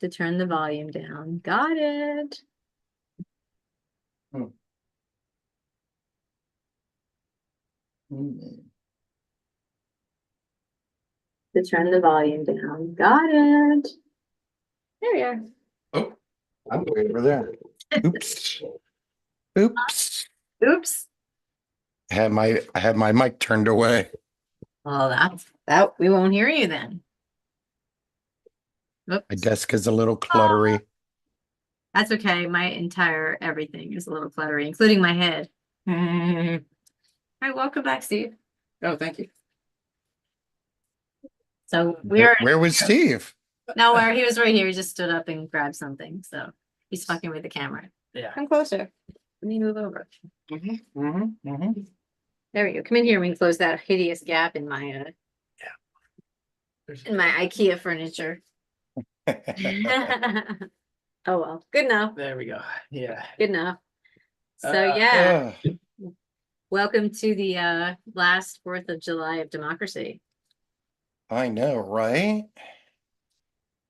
to turn the volume down. Got it. Hmm. To turn the volume down. Got it. There we are. Oh, I'm way over there. Oops. Oops. Oops. I had my mic turned away. Well, that we won't hear you then. My Oops. desk is a little cluttery. That's okay. My entire everything is a little cluttery, including my head. All right, welcome back, Steve. Oh, thank you. So we're Where was Steve? nowhere. He was right here. He just stood up and grabbed something. So he's fucking with the camera. Yeah. Come closer. Let me move over. Mm-hmm. There we go. Come in here. We can close that hideous gap in my IKEA furniture. Oh well, good enough. There we go. Yeah. Good enough. So yeah, Uh, welcome to the last 4th of July of democracy. I know, right?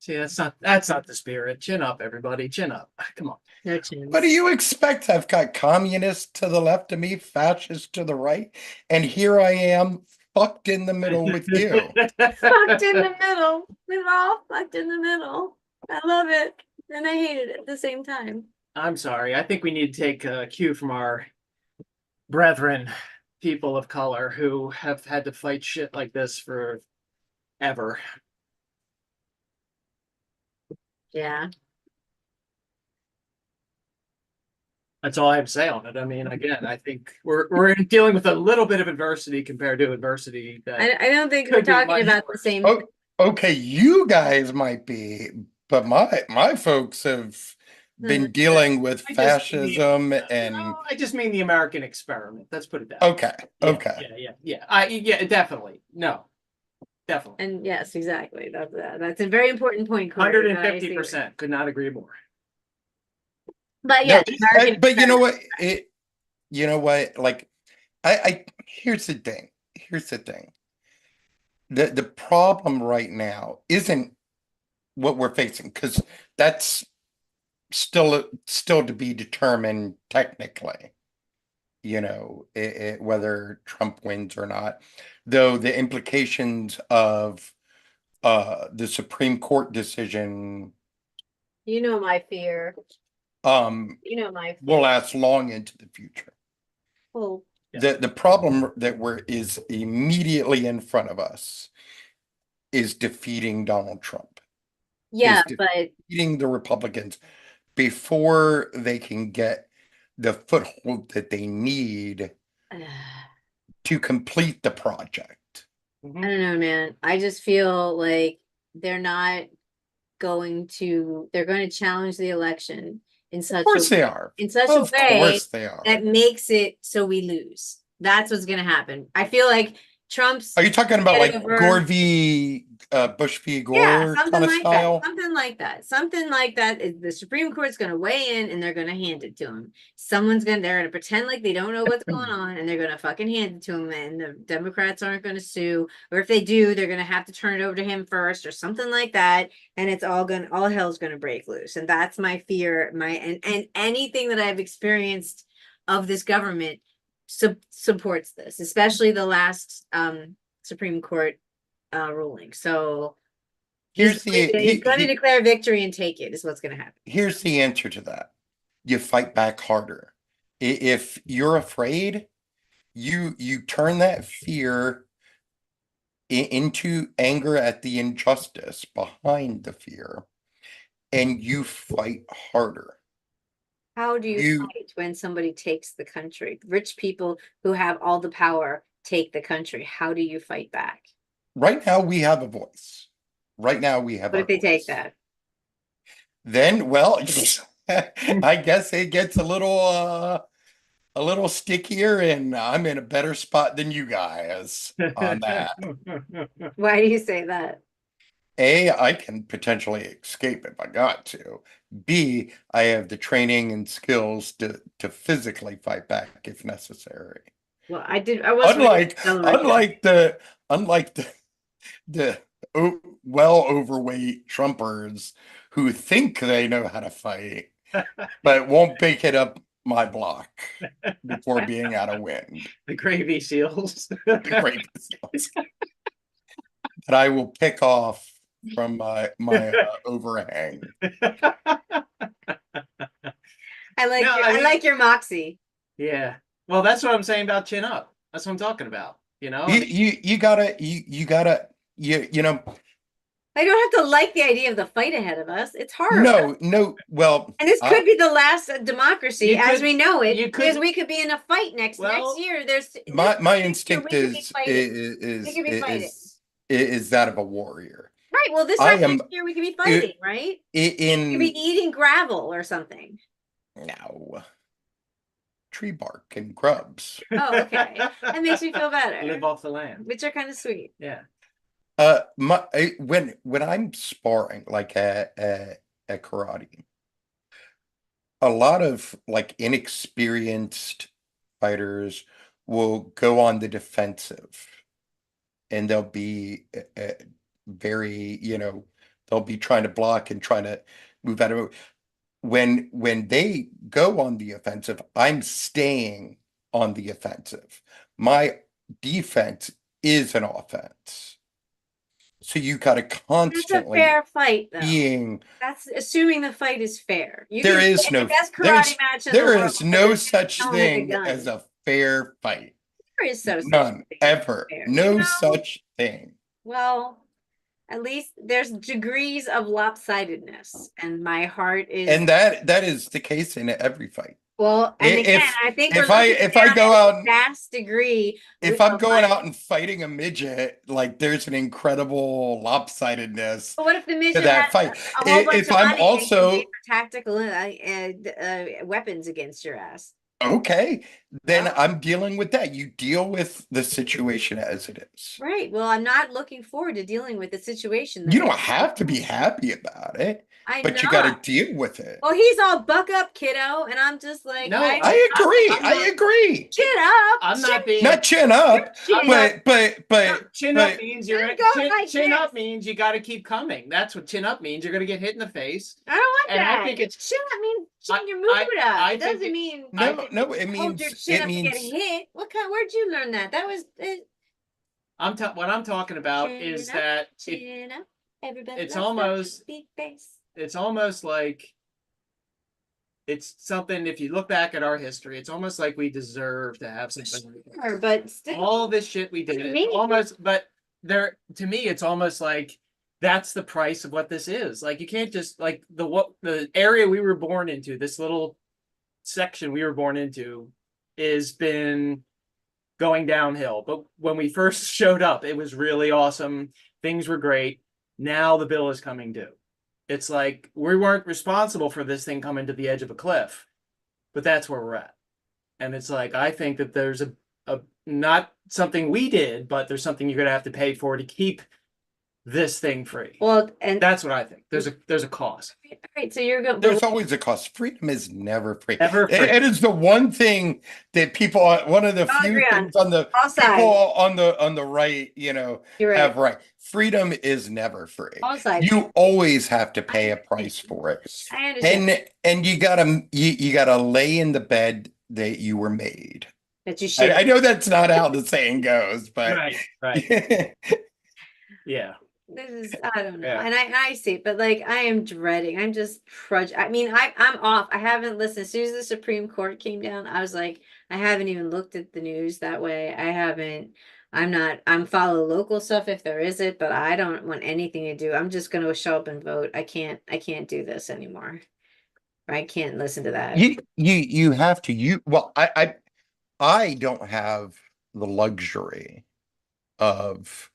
See, that's not the spirit. Chin up, everybody. Chin up. Come on. No chins. What do you expect? I've got communists to the left of me, fascists to the right, and here I am fucked in the middle with you. Fucked in the middle. We're all fucked in the middle. I love it. And I hate it at the same time. I'm sorry. I think we need to take a cue from our brethren, people of color, who have had to fight shit like this for ever. Yeah. That's all I have to say on it. I mean, again, I think we're dealing with a little bit of adversity compared to adversity that I don't think we're could be talking much about the worse. same. Oh, okay, you guys might be, but my folks have been dealing with I just fascism mean- and No, I just mean the American experiment. Let's put it that way. okay, Yeah, okay. yeah, definitely. No, definitely. And yes, exactly. That's a very important point, Corey, that I see. 150%. Could not agree more. But No, yeah, the American but you know experiment. what? You know what? Like, I here's the thing. Here's the thing. The problem right now isn't what we're facing, because that's still to be determined technically. You know, whether Trump wins or not, though the implications of the Supreme Court decision You know my fear. um You know my will fear. last long into the future. Oh, The problem that is immediately in front of us is defeating Donald Trump, yeah, is but defeating the Republicans before they can get the foothold that they need to complete the project. I don't know, man. I just feel like they're not they're going to challenge the election in Of such course a they are. in such Of a way course they are. that makes it so we lose. That's what's going to happen. I feel like Trump's Are you talking about like over- Gore v. Bush v. yeah, Gore something kind of like style? that. Something like that. Something like that. The Supreme Court's going to weigh in and they're going to hand it to him. They're going to pretend like they don't know what's going on and they're going to fucking hand it to him. And the Democrats aren't going to sue. Or if they do, they're going to have to turn it over to him first or something like that. And it's all hell's going to break loose. And that's my fear. And anything that I've experienced of this government supports this, especially the last Supreme Court ruling. So he's going to declare victory and take it is what's going to happen. Here's the answer to that. You fight back harder. If you're afraid, you turn that fear into anger at the injustice behind the fear, and you fight harder. How do you fight when somebody takes the country? Rich people who have all the power take the country. How do you fight back? Right now we have a voice. Right now we have. What if they take that? Then, well, I guess it gets a little stickier, and I'm in a better spot than you guys on that. Why do you say that? A, I can potentially escape if I got to. B, I have the training and skills to physically fight back if necessary. Well, I was unlike the well overweight Trumpers who think they know how to fight, but won't make it up my block before being out of wind. The Gravy Seals. The great seals that I will pick off from my overhang. I like your moxie. Yeah. Well, that's what I'm saying about chin up. That's what I'm talking about. You know, You gotta you know. I don't have to like the idea of the fight ahead of us. It's hard. No. Well, And this could be the last democracy You as could- we know it. you Because could- we could be in a fight next year. There's my next instinct year we could be is fighting. We could be fighting. is that of a warrior. Right. Well, this I time am- next year we could be fighting, right? We could In be eating gravel or something. no tree bark and grubs. Oh, okay. That makes me feel better. live off the land. Which are kind of sweet. Yeah. When I'm sparring like at karate, a lot of like inexperienced fighters will go on the defensive, and they'll be very, they'll be trying to block and trying to move out of. When they go on the offensive, I'm staying on the offensive. My defense is an offense. So you gotta That's a constantly fair fight, though. being. That's assuming the fight is fair. You There can is pick no- the best there's- karate match in the There world, is but no there's such no one with a thing gun. as a fair fight. There is so None such a thing as ever. fair. No You know? such thing. Well, at least there's degrees of lopsidedness, and my heart is And that is the case in every fight. well. And if- again, I think if we're I- looking if I down go at out a and- vast degree. If I'm going out and fighting a midget, like there's an incredible lopsidedness. But what if the midget to that has fight. a whole bunch If of I'm money and can also- pay for tactical weapons against your ass? Okay, then Well- I'm dealing with that. You deal with the situation as it is. Right. Well, I'm not looking forward to dealing with the situation. that You don't I- have to be happy about it, I'm but you not. got to deal with it. Well, he's all buck up, kiddo, and I'm just like, No, I agree. I'm I not- agree. chin up. I'm not being. Not chin up, chin but Chin but- up means you're I'm going chin, like chin up this. means you got to keep coming. That's what chin up means. You're gonna get hit in the face. I don't want And I that. think it's- chin up means I- chin your mood up. I It think doesn't it- mean no, it hold means your chin it up to get means hit. Where'd you learn that? That was What I'm talking about is Chin up, that chin up. Everybody it's loves a almost- big face. it's almost like it's something. If you look back at our history, it's almost like we deserve to have something. like that. Sure, but still, All this shit we did, Doesn't it's mean- almost. But there, to me, it's almost like that's the price of what this is. Like you can't just like the area we were born into. This little section we were born into has been going downhill. But when we first showed up, it was really awesome. Things were great. Now the bill is coming due. It's like we weren't responsible for this thing coming to the edge of a cliff, but that's where we're at. And it's like I think that there's a not something we did, but there's something you're gonna have to pay for to keep this thing free. well, and That's what I think. There's a cost. right. So you're going. there's always a cost. Freedom is never free. Never free. It is the one thing that people, one of the I'll few agree on. things on the All sides. people on the right, You're right. have right. Freedom is never free. All sides. You always have to pay a price for it. I understand And you gotta lay in the bed that you were made. that you should. I know that's not how the saying goes, but Right. Yeah. This is I don't know, Yeah. and I see, but like I am dreading. I'm just trudge. I mean, I'm off. I haven't listened. As soon as the Supreme Court came down, I was like, I haven't even looked at the news that way. I haven't. I'm not. I'm follow local stuff if there is it, but I don't want anything to do. I'm just gonna show up and vote. I can't do this anymore. I can't listen to that. you have to well I don't have the luxury of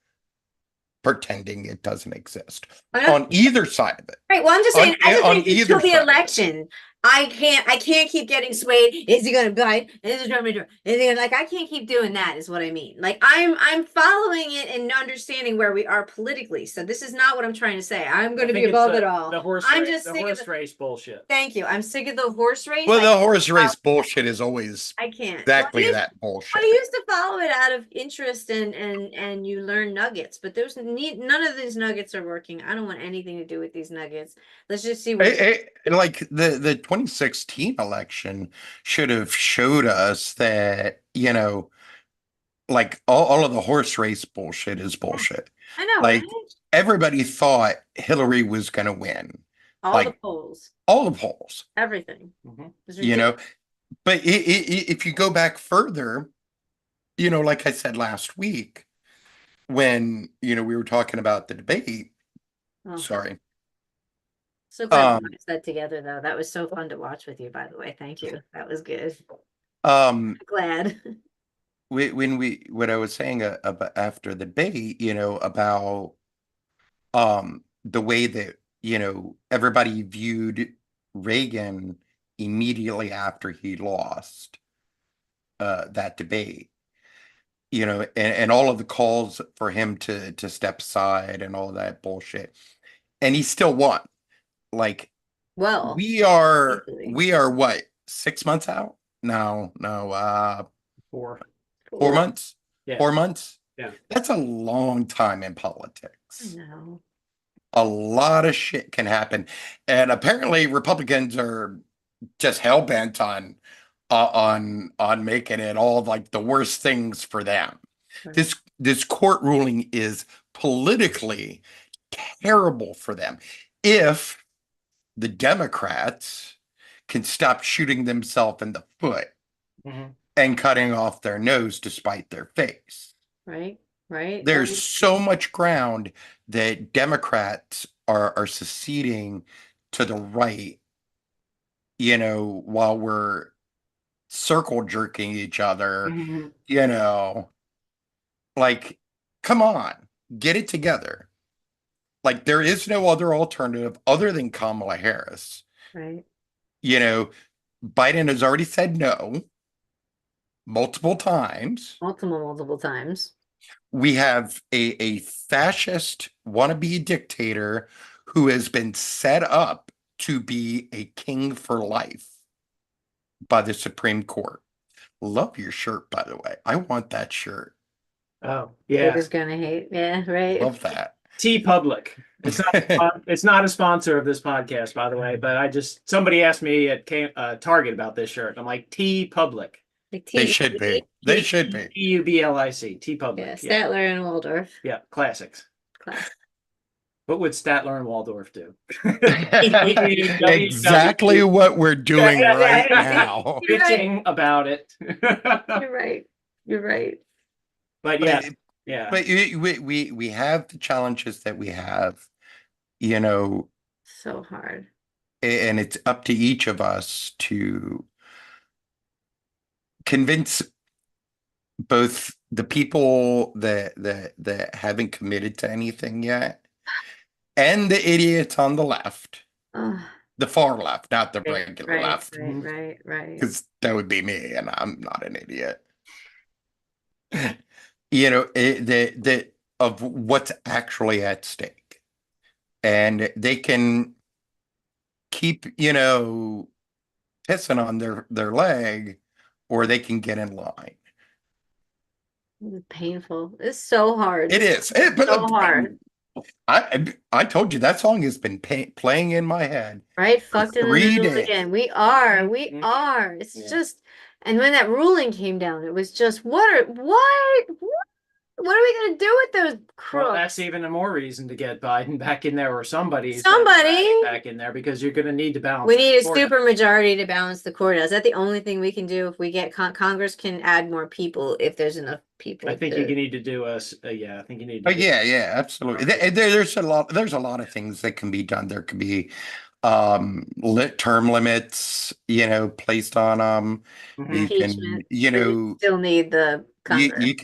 pretending it doesn't exist I know- on either side of it. Right. Well, I'm just saying, On- as on a thing either until the side of it. election, I can't keep getting swayed. Is he gonna bite? Is he gonna do? Is he gonna, like, I can't keep doing that is what I mean. Like, I'm following it and understanding where we are politically. So this is not what I'm trying to say. I'm I gonna be think it's above it all. The horse I'm race, just the sick of horse the, race bullshit. thank you. I'm sick of the horse race. Well, I the can't horse race follow- bullshit is always I can't. exactly Well, that bullshit. I used to follow it out of interest and you learn nuggets, but none of these nuggets are working. I don't want anything to do with these nuggets. Let's just see what Like the 2016 election should have showed us that, like all of the horse race bullshit is bullshit. I know, Like right? everybody thought Hillary was going to win, All the like polls, all the polls, everything. Mhm. It's you ridiculous. know. But if you go back further, like I said last week, when we were talking about the debate. Oh, Sorry. so glad we Um, watched that together, though. That was so fun to watch with you, by the way. Thank you. That was good. Glad. What I was saying about after the debate, about the way that everybody viewed Reagan immediately after he lost that debate, and all of the calls for him to step aside and all of that bullshit, and he still won. Like Well, we are easily. we are what, 6 months out? No, 4. 4 months. Yeah. 4 months. Yeah. That's a long time in I politics. know. A lot of shit can happen, and apparently Republicans are just hell-bent on making it all like the worst things for them. Right. This court ruling is politically terrible for them. If the Democrats can stop shooting themselves in the foot Mhm. and cutting off their nose to spite their face. Right. Right. There's so much ground that Democrats are seceding to the right, while we're circle jerking each other, Mhm. like, come on, get it together. Like, there is no other alternative other than Kamala Harris. Right. Biden has already said no multiple times. Multiple times. We have a fascist wannabe dictator who has been set up to be a king for life by the Supreme Court. Love your shirt, by the way. I want that shirt. Oh, yeah. Peter's gonna hate. Yeah, right. Love that. T Public. It's not a sponsor of this podcast, by the way, but somebody asked me at Target about this shirt. I'm like, T Public. Like They should be. They should be. T-U-B-L-I-C. T Public. Yeah, Yeah. Statler and Waldorf. Yeah, classics. Class. What would Statler and Waldorf do? Exactly what we're doing right now. Bitching about it. You're right. You're right. But yeah, yeah. But we have the challenges that we have, and So hard. it's up to each of us to convince both the people that haven't committed to anything yet and the idiots on the left, Oh, the far left, not the regular right, left, right. because that would be me, and I'm not an idiot. The of what's actually at stake, and they can keep pissing on their leg, or they can get in line. It's painful. It's so hard. It is. But so hard. I told you that song has been playing in my head. Right? Fucked in the 3 middle days. again. We are. Mhm. It's Yeah. just, and when that ruling came down, it was just, what are we gonna do with those crooks? Well, that's even more reason to get Biden back in there, or somebody Somebody. back in there, because you're going to need to balance. We need a the court out. super majority to balance the court. Is that the only thing we can do? If we get Congress can add more people if there's enough people. I think you need to do I think you need to. Yeah, absolutely. There's a lot of things that can be done. There could be term limits, placed on them. Mhm. You can, Impeachment. We still need the Congress. you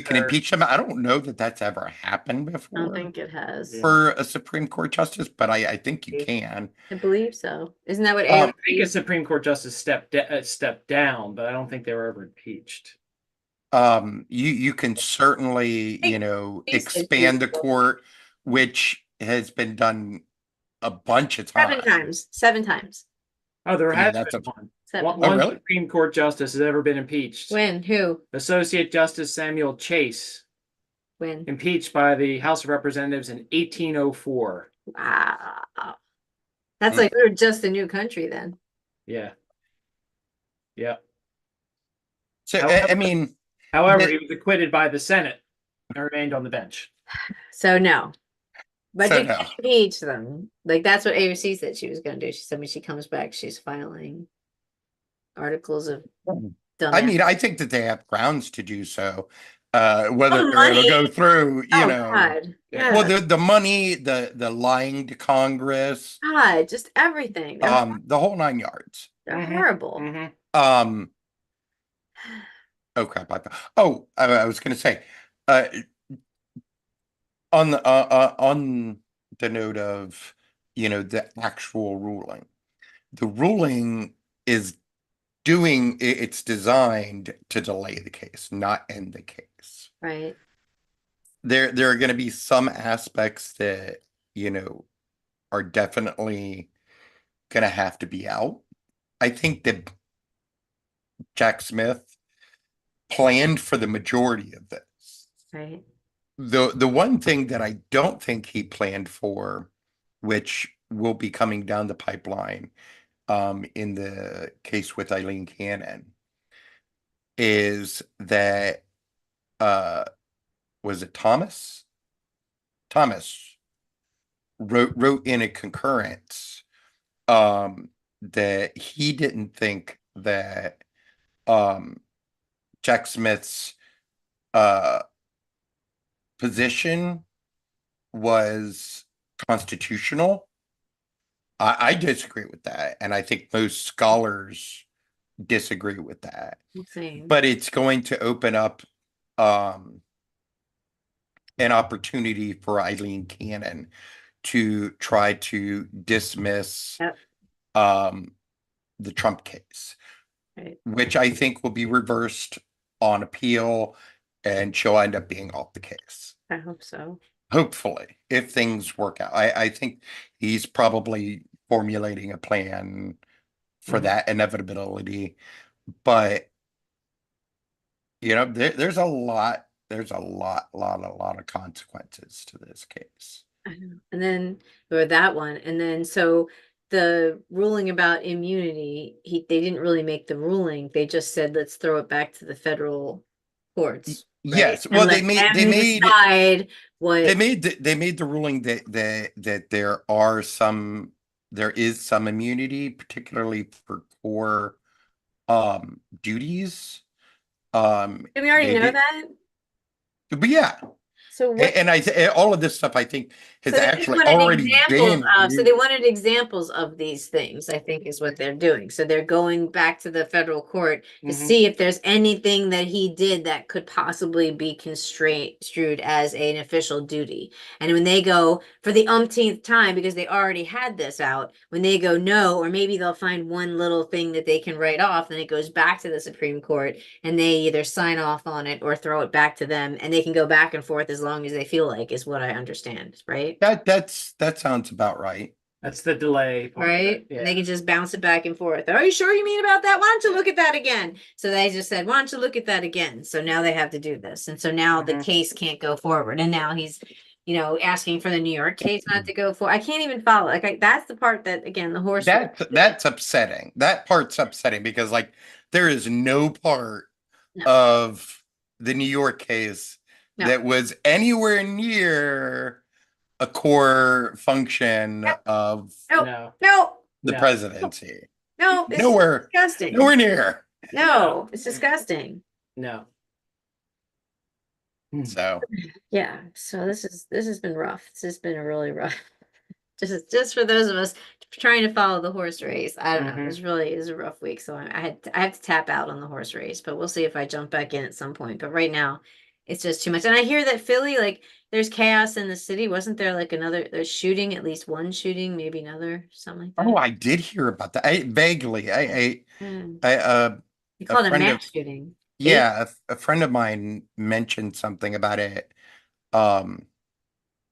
can impeach them. I don't know that that's ever happened I don't before think it has. Yeah. for a Supreme Court justice, but I think you can. I believe so. Isn't that what Um, I think a AOC? Supreme Court justice stepped down, but I don't think they were ever impeached. You can certainly, Hey, you know, she said she expand the was- court, which has been done a bunch of Seven times. times. 7 times. Oh, there I mean, has that's been a- one. Seven. One, Oh, one really? Supreme Court justice has ever been impeached. When? Who? Associate Justice Samuel Chase, When? impeached by the House of Representatives in 1804. Wow. That's Hmm. like we were just a new country then. Yeah. Yeah. So, However- I mean, However, The- he was acquitted by the Senate and remained on the bench. So no. But So you no. can impeach them. Like that's what AOC said she was gonna do. She said when she comes back, she's filing articles of I mean, dumbass. I think that they have grounds to do so. Whether Oh, it'll money. go through, you Oh know, God. Yeah. well, Yeah. the money, the lying to Congress, God, just everything. the whole 9 yards. They're Mhm. horrible. Mhm. Um, oh crap! I was going to say, uh, on the note of, you know, the actual ruling, the ruling is it's designed to delay the case, not end the case. Right. There are going to be some aspects that, you know, are definitely going to have to be out. I think that Jack Smith planned for the majority of this. Right. The one thing that I don't think he planned for, which will be coming down the pipeline, in the case with Eileen Cannon, is that was it Thomas? Thomas wrote in a concurrence that he didn't think that Jack Smith's uh position was constitutional. I disagree with that, and I think most scholars disagree with that. Insane. But it's going to open up an opportunity for Eileen Cannon to try to dismiss Yep. the Trump case, Right. which I think will be reversed on appeal, and she'll end up being off the case. I hope so. Hopefully, if things work out. I think he's probably formulating a plan for Mhm. that inevitability. But, you know, there's a lot of consequences to this case. I know. And then or that one, and then so the ruling about immunity, they didn't really make the ruling. They just said let's throw it back to the federal courts. Right? Yes, And well, let them decide what they made the ruling that there is some immunity, particularly for core duties. Did we already they know did- that? But yeah, So what and all of this stuff I think has so they just actually wanted already examples been of, so they used. wanted examples of these things, I think is what they're doing. So they're going back to the federal court to Mhm. see if there's anything that he did that could possibly be construed as an official duty. And when they go for the umpteenth time, because they already had this out, when they go no, or maybe they'll find one little thing that they can write off, then it goes back to the Supreme Court and they either sign off on it or throw it back to them, and they can go back and forth as long as they feel like, is what I understand, right? That sounds about right. That's the delay part of it. Right? Yeah. And they can just bounce it back and forth. Are you sure you mean about that? Why don't you look at that again? So they just said, why don't you look at that again? So now they have to do this. And so now the Mhm. case can't go forward. And now he's, asking for the New York case not to go for. I can't even follow. Like that's the part that again, the horse. That's upsetting. That part's upsetting because like there is no part No. of the New York case No. that was anywhere near a core function Nope. of Nope. No. No, the No. presidency. no, it's Nowhere disgusting. near. No, it's disgusting. No. So Yeah. So this has been rough. This has been a really rough. Just for those of us trying to follow the horse race. I don't know. Mhm. It was a rough week, so I have to tap out on the horse race, but we'll see if I jump back in at some point. But right now, it's just too much. And I hear that Philly, like, there's chaos in the city. Wasn't there like there's shooting, at least one shooting, maybe another, something like Oh, that? I did hear about that. I vaguely. Mm. I They a call it a friend of mass shooting. Eight, yeah, a friend of mine mentioned something about it. Um,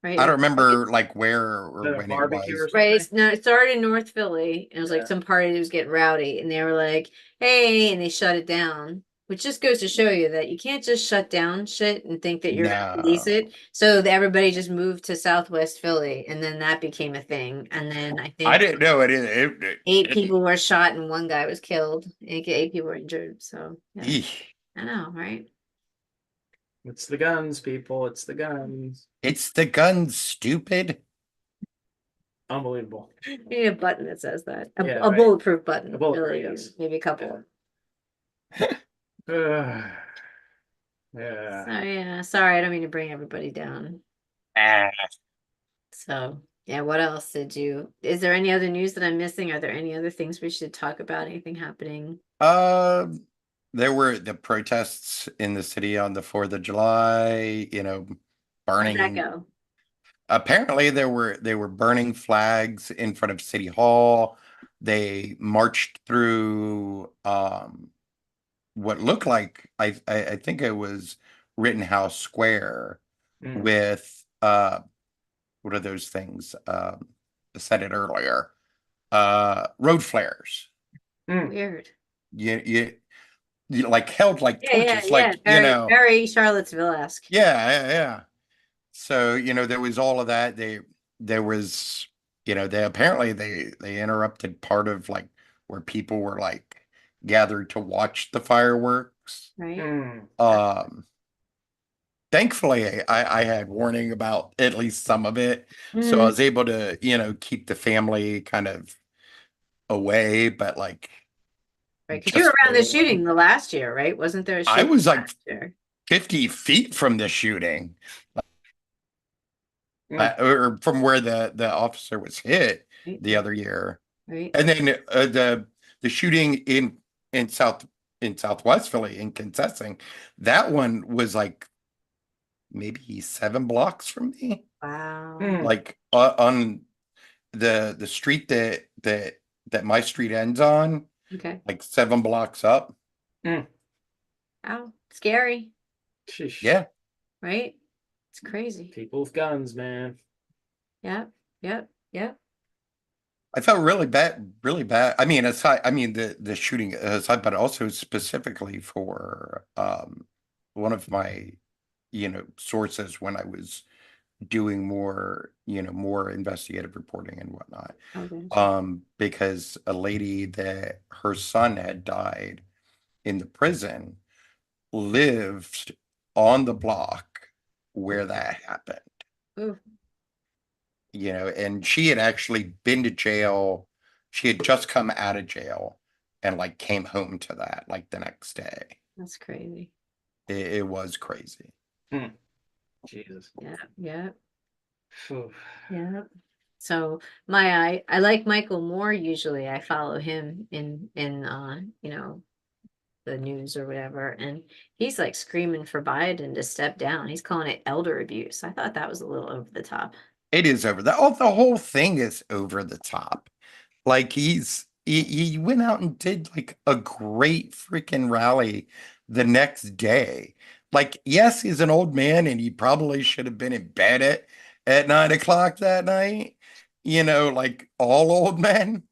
right? I Like, don't remember like where or The when it barbecue or was. right. something. It's no, it started in North Philly. And it was like Yeah. some party that was getting rowdy, and they were like, "Hey," and they shut it down. Which just goes to show you that you can't just shut down shit and think that you're gonna police No, it. So everybody just moved to Southwest Philly, and then that became a thing. And then I I think didn't know it. eight people were shot and one guy was killed. Eight people were injured. So yeah, Eesh. I know, right? It's the guns, people. It's the guns. It's the gun, stupid. Unbelievable. You need a button that says that. Yeah, A right. bulletproof button. A bulletproof, Really, yes. maybe a couple. Yeah. So yeah, sorry, I don't mean to bring everybody down. Ah. So yeah, what else did you? Is there any other news that I'm missing? Are there any other things we should talk about? Anything happening? Uh, there were the protests in the city on the 4th of July, How'd that burning. go? Apparently they were burning flags in front of City Hall. They marched through what looked like I think it was Rittenhouse Square Mm. with what are those things? I said it earlier. Road flares. Mm. Weird. You like held like Yeah, yeah, torches, yeah. like Very Charlottesville-esque. yeah. So, there was all of that. There was, they apparently they interrupted part of like where people were like gathered to watch the fireworks. Right? Mm. Um, Thankfully I had warning about at least some of it. So I Mhm. was able to, keep the family kind of away, but like Right, because you were just around the shooting the last year, right? Wasn't there a I shooting was like last year? 50 feet from the shooting. Mm. Or from where the officer was hit Right, the other year. right. And then the shooting in Southwest Philly in Concessing, that one was like maybe 7 blocks from me, Wow. Mm. like on the street that my street ends on, Okay. like 7 blocks up. Mm. Wow. Scary, Sheesh. Yeah, right? It's crazy. People with guns, man. Yep. Yep. Yep. I felt really bad, really bad. I mean, the shooting aside, but also specifically for one of my sources when I was doing more investigative reporting and whatnot. Okay. Because a lady that her son had died in the prison lived on the block where that happened. Ooh, And she had actually been to jail. She had just come out of jail and like came home to that like the next day. that's crazy. It was crazy. Mm. Jesus. Yeah. Yeah. Phew. Yeah. So I like Michael Moore usually. I follow him in the news or whatever, and he's like screaming for Biden to step down. He's calling it elder abuse. I thought that was a little over the top. It is over the whole thing is over the top. Like he went out and did like a great freaking rally the next day. Like, yes, he's an old man and he probably should have been in bed at 9 o'clock that night. Like all old men,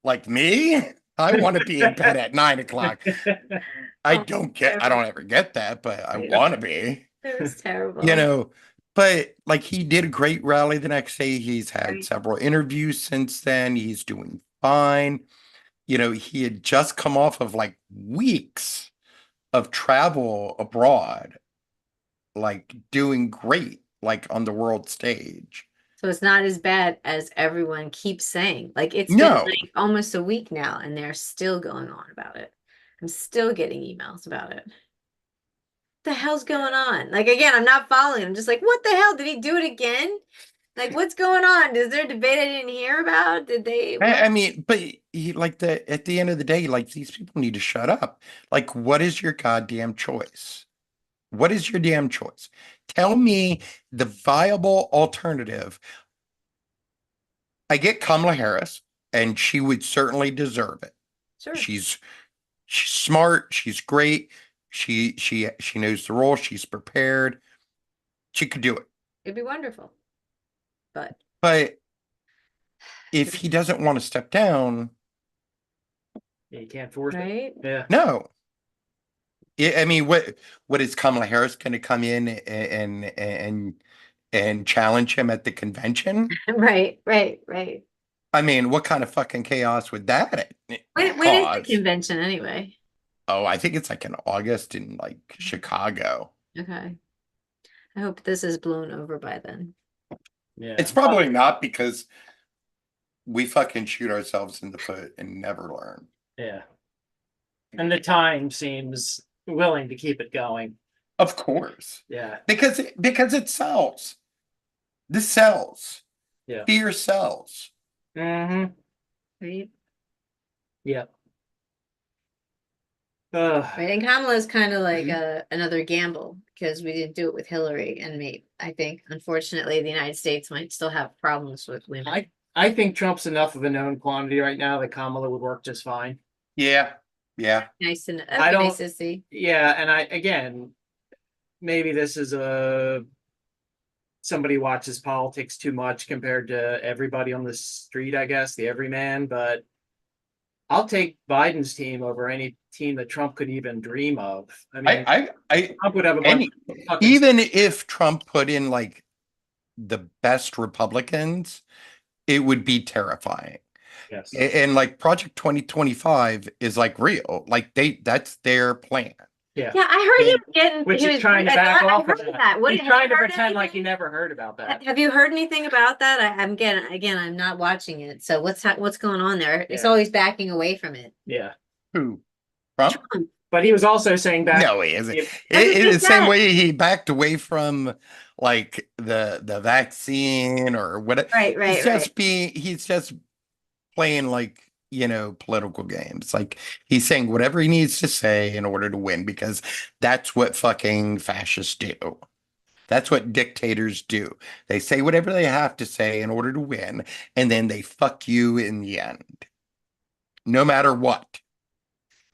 like me. I want to be in bed at 9 o'clock. Oh, I don't ever get that, but I yeah. want to be. It was terrible. But like he did a great rally the next day. He's had Right. several interviews since then. He's doing fine. He had just come off of like weeks of travel abroad, like doing great, like on the world stage. So it's not as bad as everyone keeps saying. Like it's been No, like almost a week now, and they're still going on about it. I'm still getting emails about it. The hell's going on? Like again, I'm not following. I'm just like, what the hell? Did he do it again? Like, what's going on? Is there a debate I didn't hear about? Did they? I mean, but at the end of the day, like these people need to shut up. Like, what is your goddamn choice? What is your damn choice? Tell me the viable alternative. I get Kamala Harris, and she would certainly deserve it. Sure. She's smart, she's great, she knows the role, she's prepared. She could do it. It'd be wonderful. But But if he doesn't want to step down, Yeah, you can't force it. right? Yeah. no. I mean, what is Kamala Harris going to come in and challenge him at the convention? Right, right, right. I mean, what kind of fucking chaos would that When is the cause? convention anyway? Oh, I think it's like in August in like Chicago. Okay. I hope this is blown over by then. Yeah. It's probably not because we fucking shoot ourselves in the foot and never learn. Yeah. And the time seems willing to keep it going. Of course. Yeah. Because it sells. This sells. Yeah. Fear sells. Mm-hmm. Right? Yeah. Right. And Kamala's kind of like Mm-hmm. another gamble because we didn't do it with Hillary, and I think unfortunately the United States might still have problems with women. I think Trump's enough of a known quantity right now that Kamala would work just fine. Yeah. Yeah. Nice to know. I That'd be don't- nice to see. Yeah, and again, maybe this is somebody watches politics too much compared to everybody on the street, I guess, the everyman, but I'll take Biden's team over any team that Trump could even dream of. I mean, I Trump would have a bunch and of fucking even if Trump put in like the best Republicans, it would be terrifying. yes. And like Project 2025 is like real. Like that's their plan. Yeah. Yeah, I heard he was getting. Which he is was- trying to I back heard off of that. that. What, He's have trying you to heard pretend like he anything? never heard about that. Have you heard anything about that? I'm again, I'm not watching it. So what's going on there? It's Yeah. always backing away from it. Yeah. Who? Trump? But he was also saying back. No, he isn't. If- That's what he The same said. way he backed away from like the vaccine or whatever. Right, right, He's just playing like, political games. Like he's saying whatever he needs to say in order to win because that's what fucking fascists do. That's what dictators do. They say whatever they have to say in order to win, and then they fuck you in the end, no matter what.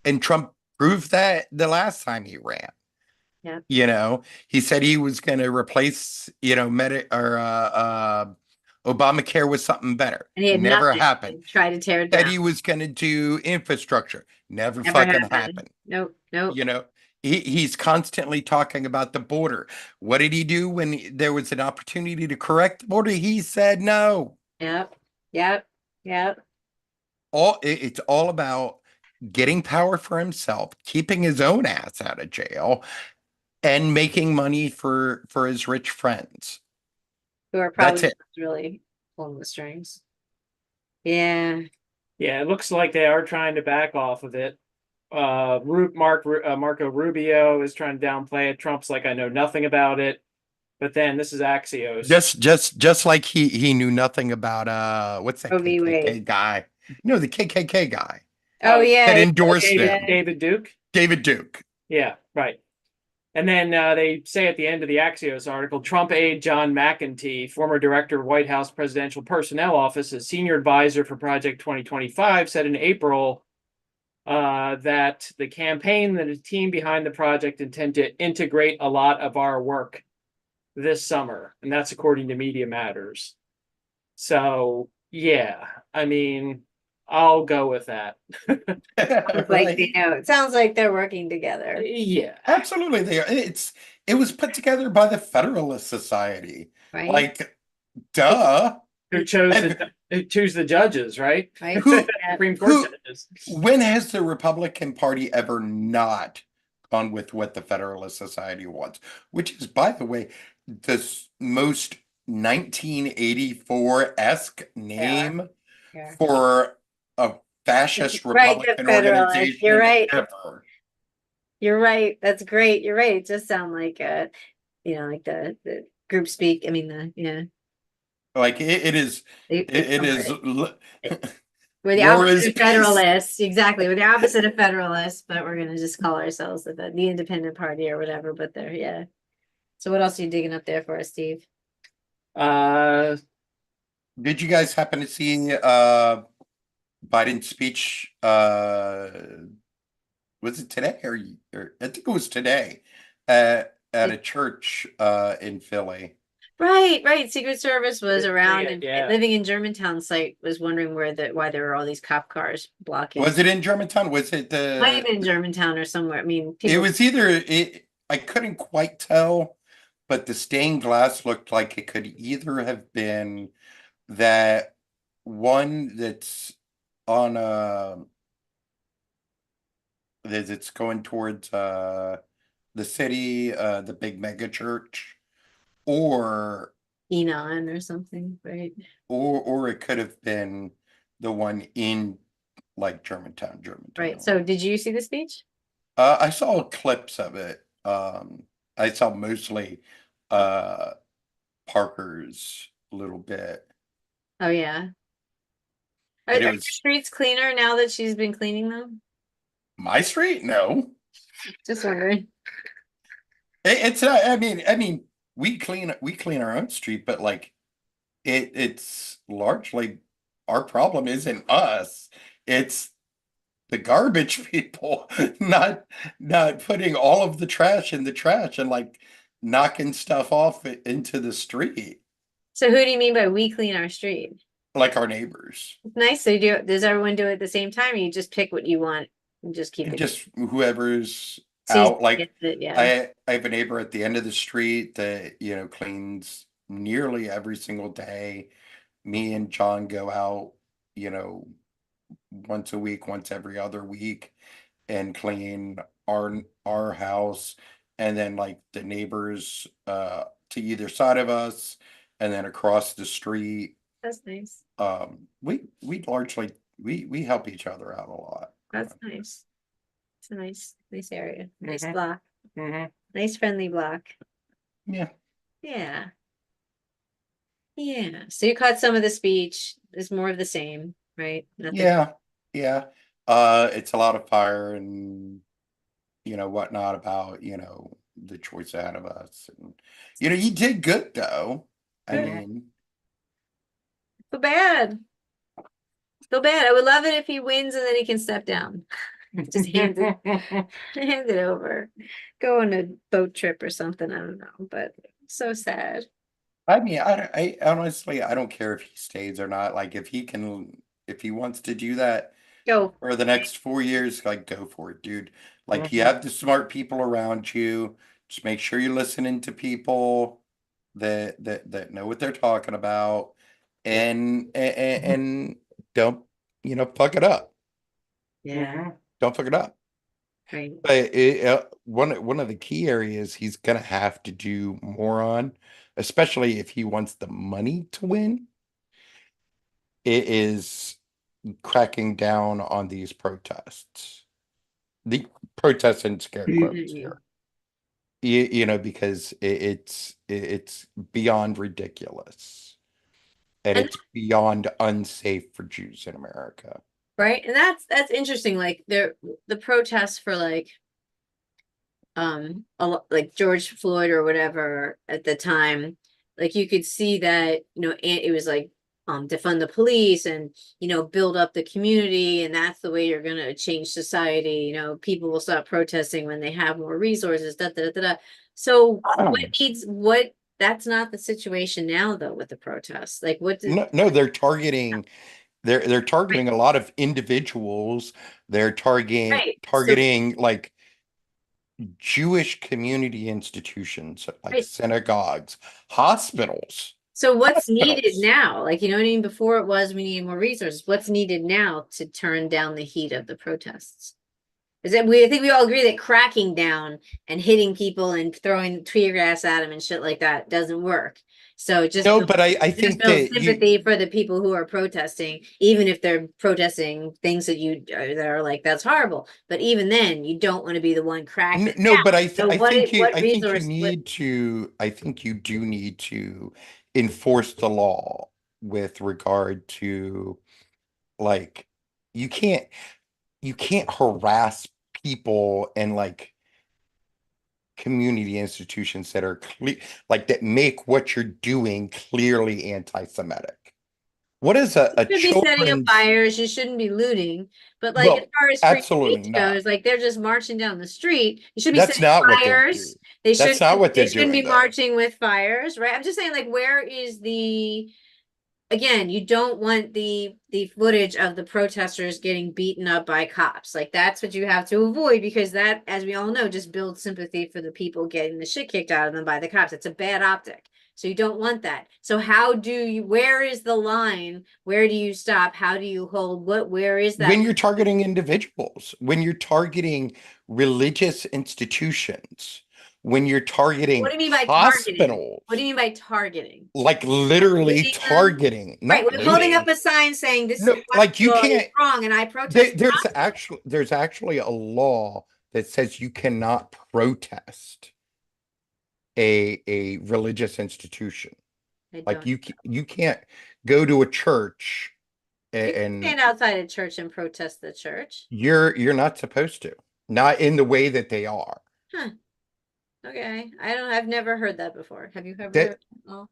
And Trump proved that the last time he ran. Yeah. He said he was going to replace, Obamacare with something better. And he had Never nothing. happened. Tried to tear it That down. he was going to do infrastructure. Never Never fucking happened. happened. Nope, nope. He's constantly talking about the border. What did he do when there was an opportunity to correct the border? He said no. Yep, yep, yep. It's all about getting power for himself, keeping his own ass out of jail, and making money for his rich friends. Who are That's probably it. really pulling the strings. Yeah. Yeah, it looks like they are trying to back off of it. Marco Rubio is trying to downplay it. Trump's like, I know nothing about it. But then this is Axios. Just like he knew nothing about what's that Roe v. KKK Wade. guy? No, the KKK guy Oh yeah. that endorsed David, him, David Duke. David Duke. Yeah, right. And then they say at the end of the Axios article, Trump aide John McEntee, former director of White House Presidential Personnel Office, a senior advisor for Project 2025, said in April that the campaign and the team behind the project intend to integrate a lot of our work this summer. And that's according to Media Matters. So, yeah, I mean, I'll go with that. It's like it sounds like they're working together. Yeah. Absolutely, they are. It was put together by the Federalist Society. Right. Like, duh. Who choose the judges, right? Right. Who- Supreme Court who- judges. When has the Republican Party ever not gone with what the Federalist Society wants? Which is, by the way, the most 1984-esque name Yeah. for a fascist Right, the Republican Federalist. organization You're right. ever. You're right. That's great. You're right. It just sound like like the group speak. I mean yeah. Like it is, it is. We're the War opposite is of peace. Federalists, exactly. We're the opposite of Federalists, but we're gonna just call ourselves the Independent Party or whatever. But they're yeah. So what else are you digging up there for us, Steve? Did you guys happen to see Biden's speech? Was it today or I think it was today at a church in Philly. Right. Secret Service was around and yeah. living in Germantown site was wondering why there were all these cop cars blocking. Was it in Germantown? Was it Might have been in Germantown or somewhere. I mean, it people, was either it I couldn't quite tell, but the stained glass looked like it could either have been that one that's on that's going towards the city, the big mega church, or Enon or something, right? or it could have been the one in like Germantown. Right. So did you see the speech? I saw clips of it. I saw mostly uh Parker's little bit. Oh yeah. Are, And are it your was streets cleaner now that she's been cleaning them? my street? No. Just wondering. It's not, I mean, we clean our own street, but like it's largely our problem isn't us. It's the garbage people not putting all of the trash in the trash and like knocking stuff off into the street So who do you mean by we clean our street? like our neighbors. Nice. So does everyone do it at the same time, or you just pick what you want and just keep And it? just whoever's Season out, like gets it, yeah. I have a neighbor at the end of the street that cleans nearly every single day. Me and John go out, you know, once a week, once every other week, and clean our house, and then like the neighbors to either side of us, and then across the street. That's nice. We largely we help each other out a lot. That's nice. It's a nice area. Nice Mhm. block. Mhm. Nice friendly block. Yeah. Yeah. Yeah. So you caught some of the speech. There's more of the same, right? Nothing. Yeah, yeah. It's a lot of fire and whatnot about, the choice ahead of us. And you did good though. I Good. mean, Feel bad. Feel bad. I would love it if he wins and then he can step down. Just hand it over. Go on a boat trip or something. I don't know, but so sad. I mean, I honestly I don't care if he stays or not. Like if he wants to do that Go. for the next 4 years, like go for it, dude. Like you Mhm. have the smart people around you. Just make sure you're listening to people that know what they're talking about, and don't fuck it up. Yeah. Don't fuck it up. Right. But one of the key areas he's gonna have to do more on, especially if he wants the money to win, it is cracking down on these protests. The protests and scare quotes here. Because it's beyond ridiculous. And And it's beyond unsafe for Jews in America. right. And that's interesting. Like the protests for like George Floyd or whatever at the time, like you could see that, it was like defund the police and build up the community, and that's the way you're gonna change society. People will stop protesting when they have more resources. So what that's not the situation now though with the protests. Like what did No, they're targeting a lot of individuals. They're right. targeting like Jewish community institutions like Right. synagogues, hospitals. So what's needed Hospitals. now? Like, you know what I mean? Before it was we need more resources. What's needed now to turn down the heat of the protests? I think we all agree that cracking down and hitting people and throwing tear gas at them and shit like that doesn't work. So just No, but I just think build that sympathy for the people who are protesting, even if they're protesting things that are like that's horrible. But even then, you don't want to be the one cracking. no, but So I think you what I think you resource? need to I think you do need to enforce the law with regard to, like, you can't harass people and like community institutions that are like that make what you're doing clearly anti-Semitic. What is a You should be setting up children's, fires, you shouldn't be looting, but like as well, far as free absolutely speech not. goes, like they're just marching down the street. You should be That's setting not what they're doing. fires. They That's shouldn't not what they they're shouldn't be doing, though. marching with fires, right? I'm just saying, like, where is the again, you don't want the footage of the protesters getting beaten up by cops. Like that's what you have to avoid because that, as we all know, just builds sympathy for the people getting the shit kicked out of them by the cops. It's a bad optic. So you don't want that. So how do you, where is the line? Where do you stop? How do you hold where is that? When you're targeting individuals, when you're targeting religious institutions, when you're targeting What do you mean by targeting? hospitals, What do you mean by targeting? like literally Looting them? targeting, Right, not we're holding looting. up a sign saying this No, is what like you is can't. wrong and I protest. There's actually a law that says you cannot protest a religious institution. I Like don't. you can't go to a church You can and stand outside a church and protest the church. you're not supposed to. Not in the way that they are. Huh. Okay. I've never heard that before. Have you ever That heard?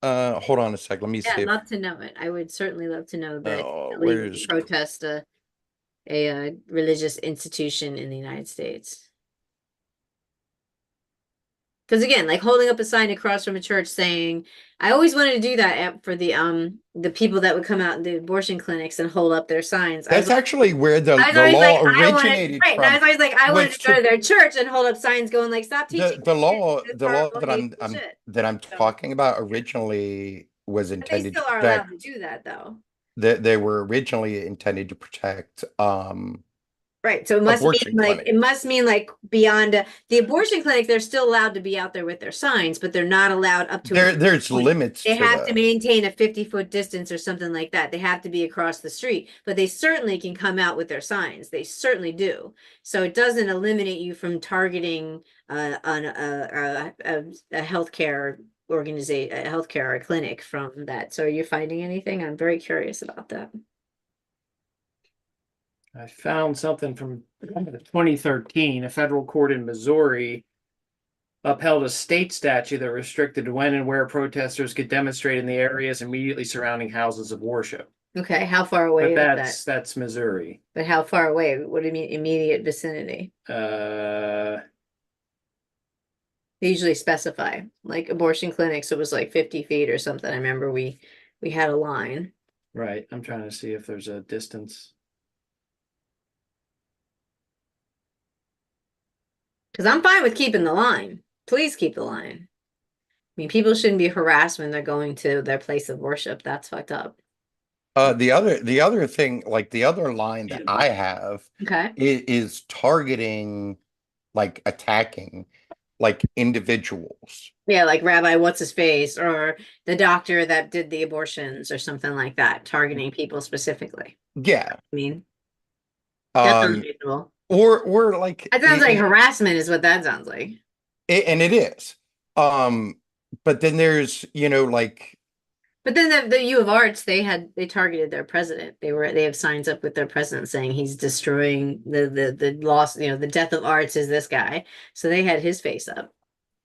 Oh, hold on a sec. Let me yeah, see I'd if love to know it. I would certainly love to know that it's illegal to where's protest a religious institution in the United States. Because again, like holding up a sign across from a church saying, I always wanted to do that for the people that would come out in the abortion clinics and hold up their signs. that's actually where I was the always like, law I wanted, originated right. And I was from. always like, I wanted Was to go to to their church and hold up signs going like, stop teaching the law this the law horrible, that hateful shit. I'm So, talking about originally was but they intended to still are allowed protect, to do that though. that they were originally intended to protect Right. So abortion it clinics. must mean like beyond the abortion clinic, they're still allowed to be out there with their signs, but they're not allowed up to There's point. limits They to have to those. maintain a 50-foot distance or something like that. They have to be across the street, but they certainly can come out with their signs. They certainly do. So it doesn't eliminate you from targeting a healthcare organization, a healthcare or a clinic from that. So are you finding anything? I'm very curious about that. I found something from 2013. A federal court in Missouri upheld a state statute that restricted when and where protesters could demonstrate in the areas immediately surrounding houses of worship. Okay, how far away But is that? that's Missouri. But how far away? What do you mean immediate vicinity? Uh, They usually specify, like abortion clinics, it was like 50 feet or something. I remember we had a line. right. I'm trying to see if there's a distance. Because I'm fine with keeping the line. Please keep the line. I mean, people shouldn't be harassed when they're going to their place of worship. That's fucked up. The other thing, like the other line that I have Okay. is targeting, like attacking like individuals. Yeah, like Rabbi What's His Face or the doctor that did the abortions or something like that, targeting people specifically. Yeah. I mean, that sounds Um reasonable. or like That sounds like harassment is what that sounds like. and it is. But then there's, like But then the U of Arts, they targeted their president. They have signs up with their president saying he's destroying the loss, the death of arts is this guy. So they had his face up.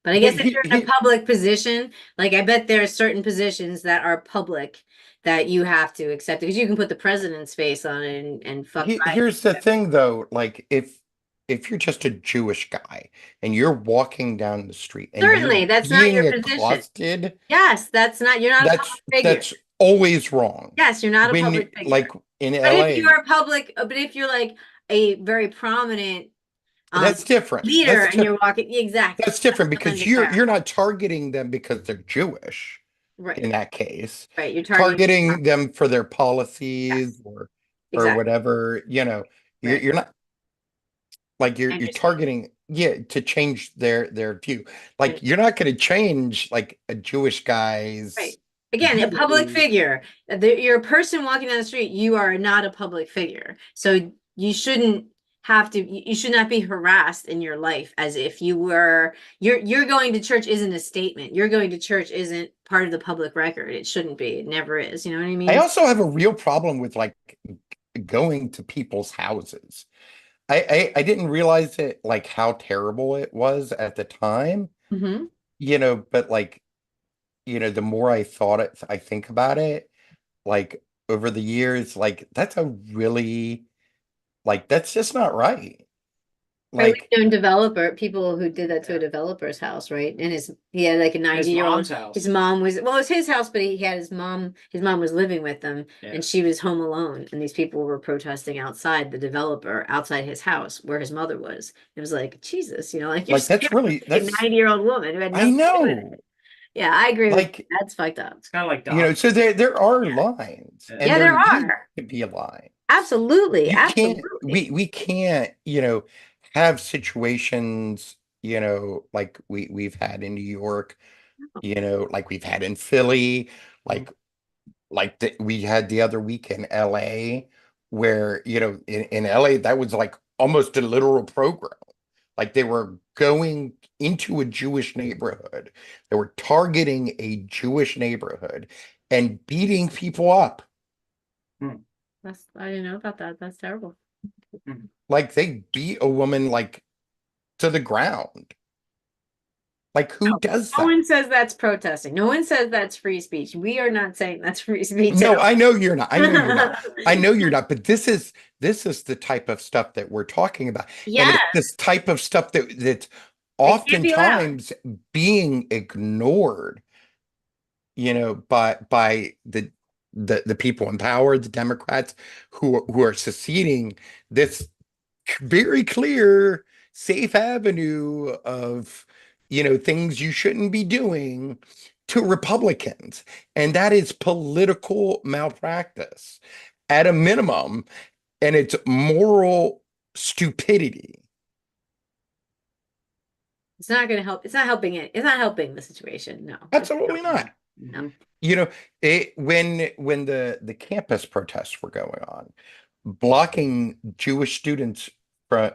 But I guess But if you're in a public position, like I bet there are certain positions that are public that you have to accept because you can put the president's face on it and fuck here's the thing though, like if you're just a Jewish guy and you're walking down the street and certainly you're that's not your being position. accosted, Yes, you're not a public figure. that's always wrong. Yes, you're not a When public figure. like in But LA, if you're a public, but if you're like a very prominent that's different. leader That's and you're walking, exactly. That's different because something to you're not targeting them because they're Jewish Right. in that case. Right. You're Targeting them for their policies or exactly. whatever, you're Right. you're not like you're understand. targeting, to change their view. Like you're not going to change like a Jewish guy's Right. Again, a public figure. You're a person walking down the street. You are not a public figure. So you shouldn't have to, you should not be harassed in your life as if you were, you're going to church isn't a statement. You're going to church isn't part of the public record. It shouldn't be. It never is. You know what I mean? I also have a real problem with like going to people's houses. I didn't realize it like how terrible it was at the time, Mm-hmm. but like, the more I think about it, like over the years, like that's a really like that's just not right. Right, Like, we've known developer people who did that to a developer's house, right? And he had like a His 90-year-old. mom's house. His mom was, well, it was his house, but he had his mom. His mom was living with them, Yeah. and she was home alone. And these people were protesting outside the developer, outside his house where his mother was. It was like Jesus, like you're like that's really a that's 90-year-old woman who had I nothing to do with know. it. Yeah, I agree with Like, you. That's fucked up. It's kind of like so there are lines, Yeah. and Yeah, there needs are. to be a line. Absolutely, You can't absolutely. we can't, have situations, like we've had in New York, like we've had in Philly, like we had the other week in LA, where, in LA that was like almost a literal program. Like they were going into a Jewish neighborhood. They were targeting a Jewish neighborhood and beating people up. I didn't know about that. That's terrible. Like they beat a woman like to the ground. Like who does No that? one says that's protesting. No one says that's free speech. We are not saying that's free speech. No, at all. I know you're not. I know you're not. I know you're not. But this is the type of stuff that we're talking about. And Yeah, it's this type of stuff that's it can't be allowed. oftentimes being ignored, by the people in power, the Democrats who are seceding this very clear safe avenue of things you shouldn't be doing to Republicans, and that is political malpractice at a minimum, and it's moral stupidity. It's not going to help. It's not helping it. It's not helping the situation. No, Absolutely not. No. When the campus protests were going on, blocking Jewish students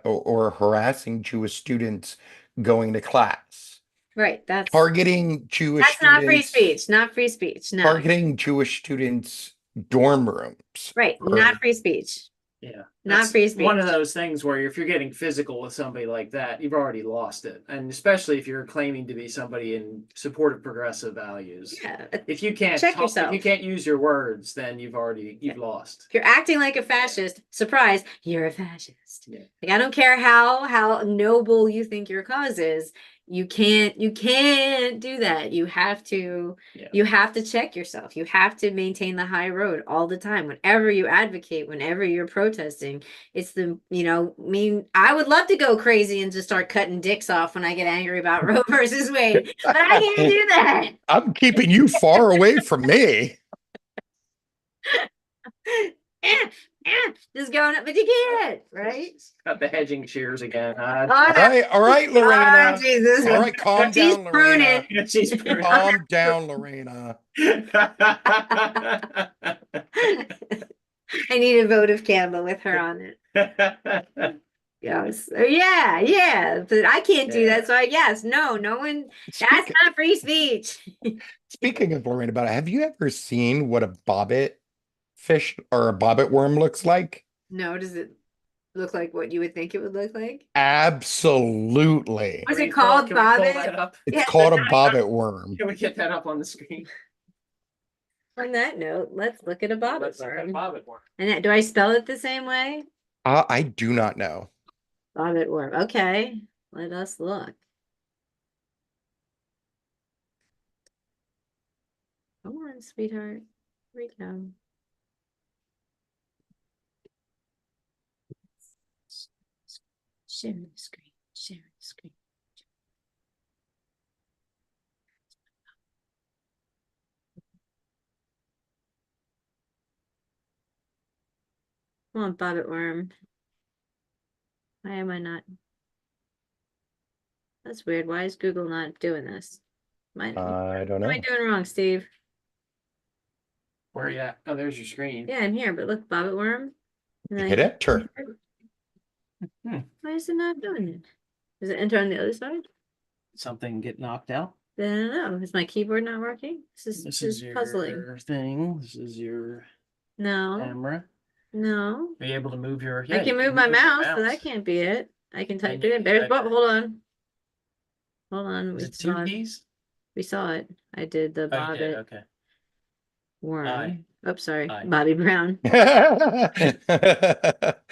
or harassing Jewish students going to class, Right. targeting Jewish That's not free students, speech. Not free speech. No. targeting Jewish students' dorm rooms. Right. Not free speech. Yeah. Not That's free speech. one of those things where if you're getting physical with somebody like that, you've already lost it. And especially if you're claiming to be somebody in support of progressive values. Yeah. If you can't Check talk, yourself. if you can't use your words, then you've lost. If you're acting like a fascist, surprise, you're a fascist. Yeah. Like I don't care how noble you think your cause is. You can't do that. You have to check yourself. You have to maintain the high road all the time. Whenever you advocate, whenever you're protesting, it's I would love to go crazy and just start cutting dicks off when I get angry about Roe versus Wade, but I can't do that. I'm keeping you far away from me. Just going up, but you can't, right? Got the hedging shears again. Oh, no. All right, Lorena. Oh, Jesus. All right, calm She's down, Lorena. pruning. She's pruning. Calm down, Lorena. I need a votive candle with her on it. Yes. Yeah. But I can't do that. So no one. That's not free speech. Speaking of Lorena, about it, have you ever seen what a bobbit fish or a bobbit worm looks like? No, does it look like what you would think it would look like? Absolutely. What's Can it we called, can we pull bobbit? that up? It's Yeah. called a bobbit worm. Can we get that up on the screen? On that note, let's look at a bobbit Let's look at worm. bobbit worm. And do I spell it the same way? I do not know. Bobbit worm. Okay, let us look. Come on, sweetheart. Here we go. Share the screen. Share the screen. Come on, bobbit worm. Why am I not? That's weird. Why is Google not doing this? I don't What am know. I doing wrong, Steve? Where are you at? Oh, there's your screen. Yeah, I'm here, but look, bobbit worm. And then Hit enter. Why is it not doing it? Does it enter on the other side? Something get knocked out. I don't know. Is my keyboard not working? This This is is your puzzling. thing. This is your No, camera. no. Are you able to move your? I Yeah, can you move my your mouse, but that can't be it. I can type you it in. can There's, type but it. hold on. Hold on. Is We it two saw it. keys? We saw it. I did the Oh, you did. Bobbit Okay. worm. Aye. Oops, sorry. Aye. Bobby Brown. Yeah.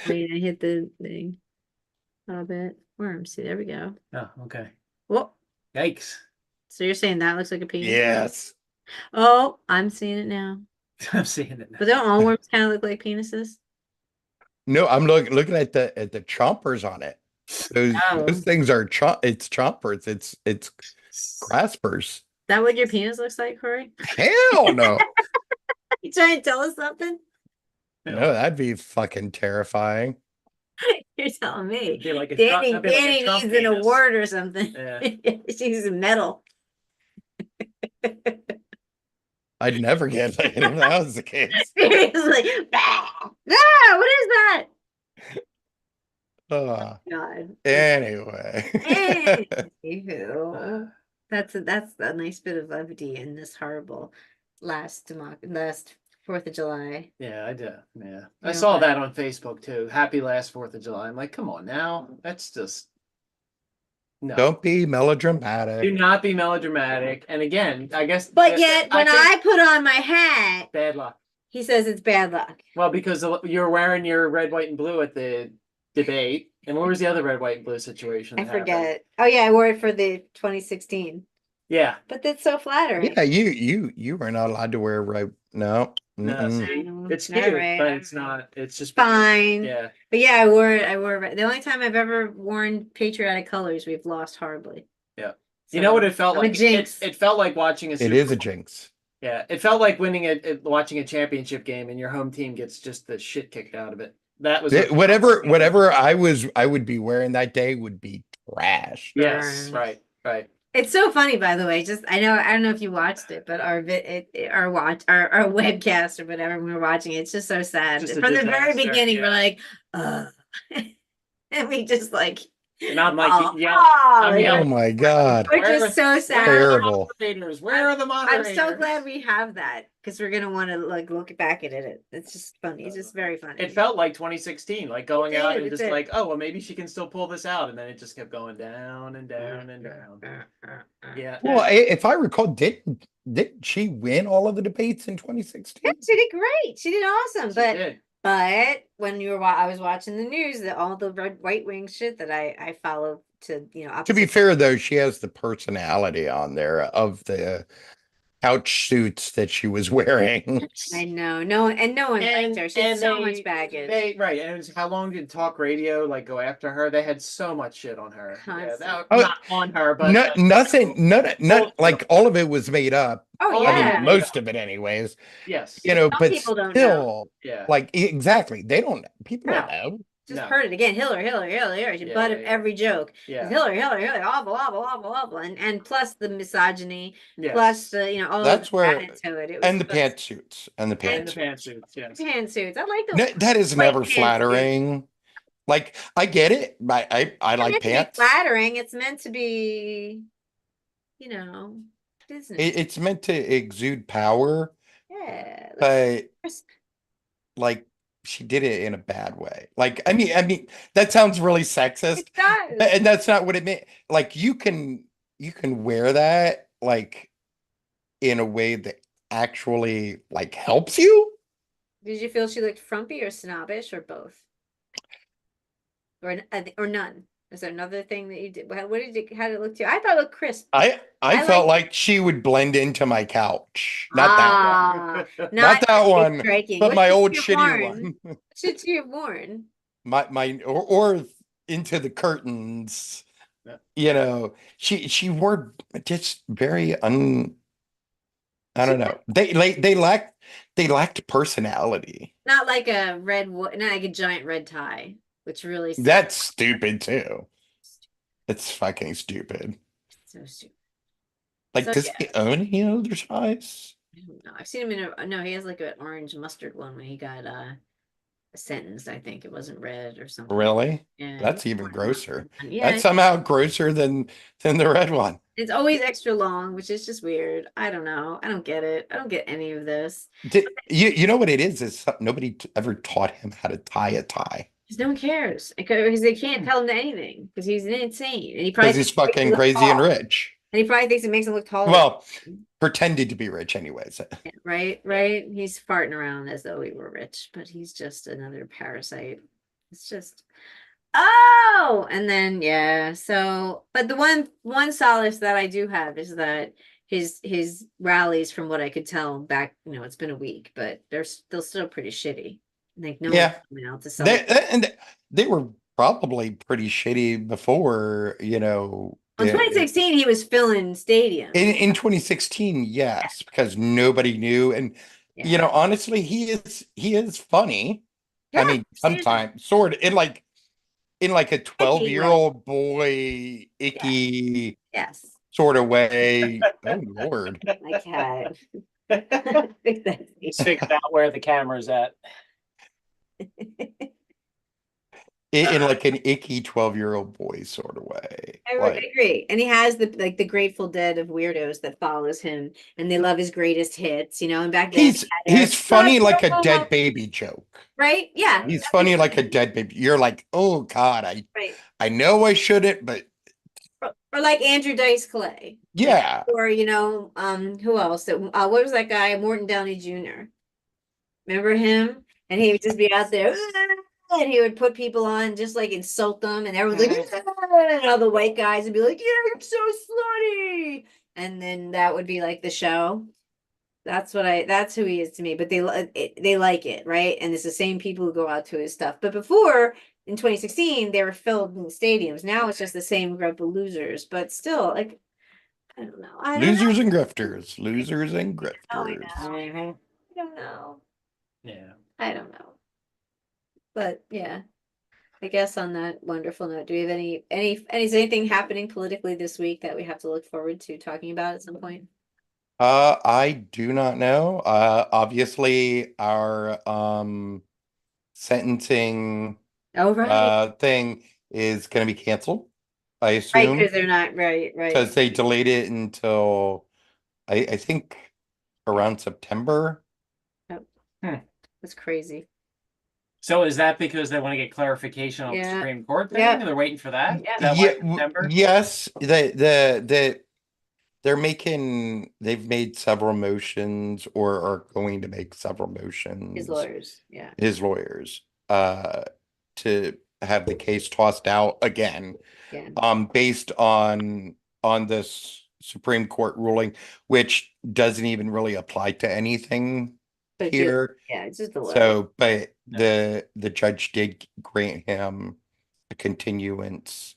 Wait, I hit the thing. Bobbit worm. See, there we go. Oh, okay. Whoa. Yikes. So you're saying that looks like a penis? Yes. Oh, I'm seeing it now. I'm seeing it now. But don't all worms kind of look like penises? No, I'm looking at the chompers on it. Those Oh. things are it's chompers. It's graspers. Is that what your penis looks like, Corey? Hell no. You trying to tell us something? No, that'd be fucking terrifying. You're telling me. It'd be like a Danny, Trump- that'd be like a Danny Trump needs an penis. award or something. Yeah. She needs a medal. I'd never get laid if that was the case. Seriously. Ah, what is that? God. Anyway. Anywho, that's a nice bit of levity in this horrible last 4th of July. Yeah, I did. Yeah. I Yeah, saw but- that on Facebook too. Happy last 4th of July. I'm like, come on now. That's just no. Don't be Do melodramatic. not be melodramatic. And again, I guess But yet, when think I put on my hat, bad luck. he says it's bad luck. Well, because you're wearing your red, white, and blue at the debate. And what was the other red, white, and blue situation? I that happened? forget. Oh yeah, I wore it for the 2016. Yeah. But that's so flattering. Yeah, you were not allowed to wear right. No. No, Mm-mm. see, it's All cute, right, but all it's right. not. It's just Fine. Yeah. But yeah, I wore it. The only time I've ever worn patriotic colors, we've lost horribly. Yeah. You know what it felt I'm a like? jinx. It felt like watching a. It Super is a Bowl. jinx. Yeah, it felt like watching a championship game and your home team gets just the shit kicked out of it. That was Whatever I would be wearing that day would be trash. Yes, Burn. right. It's so funny, by the way. Just I don't know if you watched it, but our webcast or whatever when we were watching it, it's just so sad. Just a From the very disaster, beginning, yeah. we're like, and we just like, And I'm like, oh, yeah, oh, I'm Oh my god. we're Where just so Where sad. are the Terrible. moderators? Where are the I'm moderators? so glad we have that because we're gonna want to like look back at it. It's just funny. It's just very funny. It felt like 2016, like going out did, and it just did. like, oh well, maybe she can still pull this out, and then it just kept going down and down and down. Yeah. Well, if I recall, didn't she win all of the debates in 2016? Yeah, she did great. She did awesome. She But did. But when I was watching the news, all the red white wing shit that I follow to To be opposite- fair, though, she has the personality on there of the couch suits that she was wearing. I know no one liked her. She had so much baggage. Right, and it was, how long did talk radio like go after her? They had so much shit on her. Yeah, Constant. Oh, not on her, but Not like all of it was made up. Oh I I yeah, mean, most of it, anyways. yes, But people don't still, yeah, like exactly, people don't No. know. just No. heard it again. Hillary. She Yeah, butted yeah. every joke. yeah, Hillary, awful, and plus the misogyny, yes. plus the all That's of where- that into it. It was And the supposed- pantsuits. and the pantsuits, yes. pantsuits. I like those. That is white never pantsuits. flattering. Like I get it. I It's like meant to be pants. flattering. It's meant to be, business. It's meant to exude power, Yeah. but crisp. like she did it in a bad way. Like I mean that sounds really sexist, It does. and that's not what it meant. Like you can wear that like in a way that actually like helps you. Did you feel she looked frumpy or snobbish or both? Or none? Is there another thing that you did? How did it look to you? I thought it looked crisp. I I felt like- like she would blend into my couch. Not that one. Not that one, striking. but What my should old she have shitty worn? one. What should she have worn? or into the curtains. Yeah. She wore just very I don't know. They lacked personality. Not like a not like a giant red tie, which really That's stupid too. It's fucking stupid. so stupid. Like, So, does yeah. he own any other ties? I don't know. I've seen him in no, he has like an orange mustard one when he got sentenced. I think it wasn't read or something. Really? Yeah, That's even grosser. Yeah, That's somehow grosser than the red one. it's always extra long, which is just weird. I don't know. I don't get it. I don't get any of this. You know what it is nobody ever taught him how to tie a tie. Because no one cares. Because they can't tell him anything. Because he's insane. And he probably Because he's thinks it makes him fucking look crazy and tall. rich. And he probably thinks it makes him look taller. Well, pretended to be rich anyways. Right, right. He's farting around as though he were rich, but he's just another parasite. It's just, oh, and then yeah. So, but the one solace that I do have is that his rallies, from what I could tell back, it's been a week, but they're still pretty shitty. Like no Yeah. one's coming out to celebrate. And they were probably pretty shitty before, In 2016, he was filling stadiums. In 2016, yes, because nobody knew. And Yeah. honestly, he is funny. I Yeah, mean, sometimes sort of in like a 12-year-old boy, icky Yes. sort of way. Oh Lord. My cat. He's figured out where the camera's at. In like an icky 12-year-old boy sort of way. I agree. And he has the Grateful Dead of weirdos that follows him, and they love his greatest hits, and back then he's funny like a dead baby joke. right? Yeah. He's funny like a dead baby. You're like, oh God, Right. I know I shouldn't, but Or like Andrew Dice Clay. yeah. Or who else? What was that guy? Morton Downey Jr. Remember him? And he would just be out there, and he would put people on, just like insult them, and everyone's like, and all the white guys would be like, "Yeah, you're so slutty," and then that would be like the show. That's who he is to me. But they like it, right? And it's the same people who go out to his stuff. But before, in 2016, they were filled in stadiums. Now it's just the same group of losers. But still, like, I don't know. Losers and grifters. Losers and grifters. I don't know. Yeah. I don't know. But yeah, I guess on that wonderful note, do we have is anything happening politically this week that we have to look forward to talking about at some point? I do not know. Obviously our sentencing thing is going to be canceled, I assume. Right, because they're not right. Because they delayed it until I think around September. That's crazy. So is that because they want to get clarification on the Supreme Court thing? Yeah. They're waiting for that? Yes, they've made several motions or are going to make several motions. His lawyers, to have the case tossed out again. Yeah. Based on this Supreme Court ruling, which doesn't even really apply to anything here. It's just the So, but the judge did grant him a continuance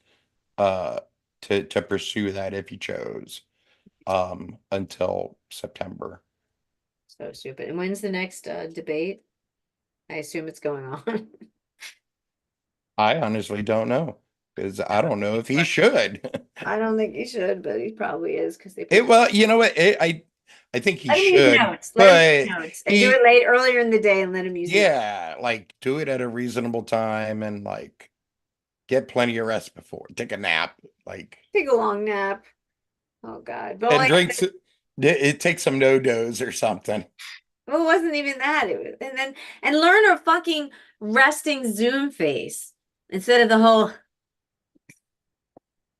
to pursue that if he chose until September. So stupid. And when's the next debate? I assume it's going on. I honestly don't know, because I don't know if he should. I don't think he should, but he probably is, because they Well, you know what? I think he should. Let him notes. And do it earlier in the day and let him use it. Like do it at a reasonable time and like get plenty of rest before. Take a nap. Like take a long nap. Oh God. But and drinks it takes some no-dos or something. Well, it wasn't even that. It was and learn a fucking resting Zoom face instead of the whole.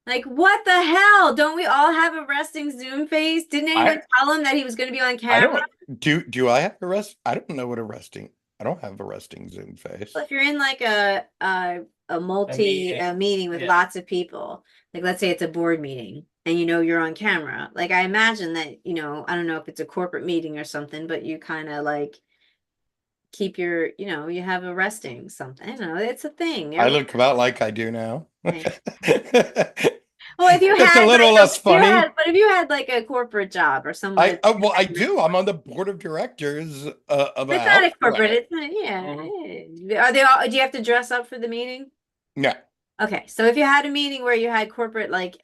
Like, what the hell? Don't we all have a resting Zoom face? Didn't anyone tell him that he was going to be on camera? Do I have a rest? I don't know what I don't have a resting Zoom face. Well, if you're in like a meeting with lots of people, like let's say it's a board meeting and you're on camera, like I imagine that, I don't know if it's a corporate meeting or something, but you kind of like keep your, you have a resting something. I don't know, it's a thing. I look about like I do now. Well, if you just had a little less funny, but if you had like a corporate job or something, I do. I'm on the board of directors of a. It's not a corporate. It's not, yeah. Are they all? Do you have to dress up for the meeting? No. Okay, so if you had a meeting where you had corporate like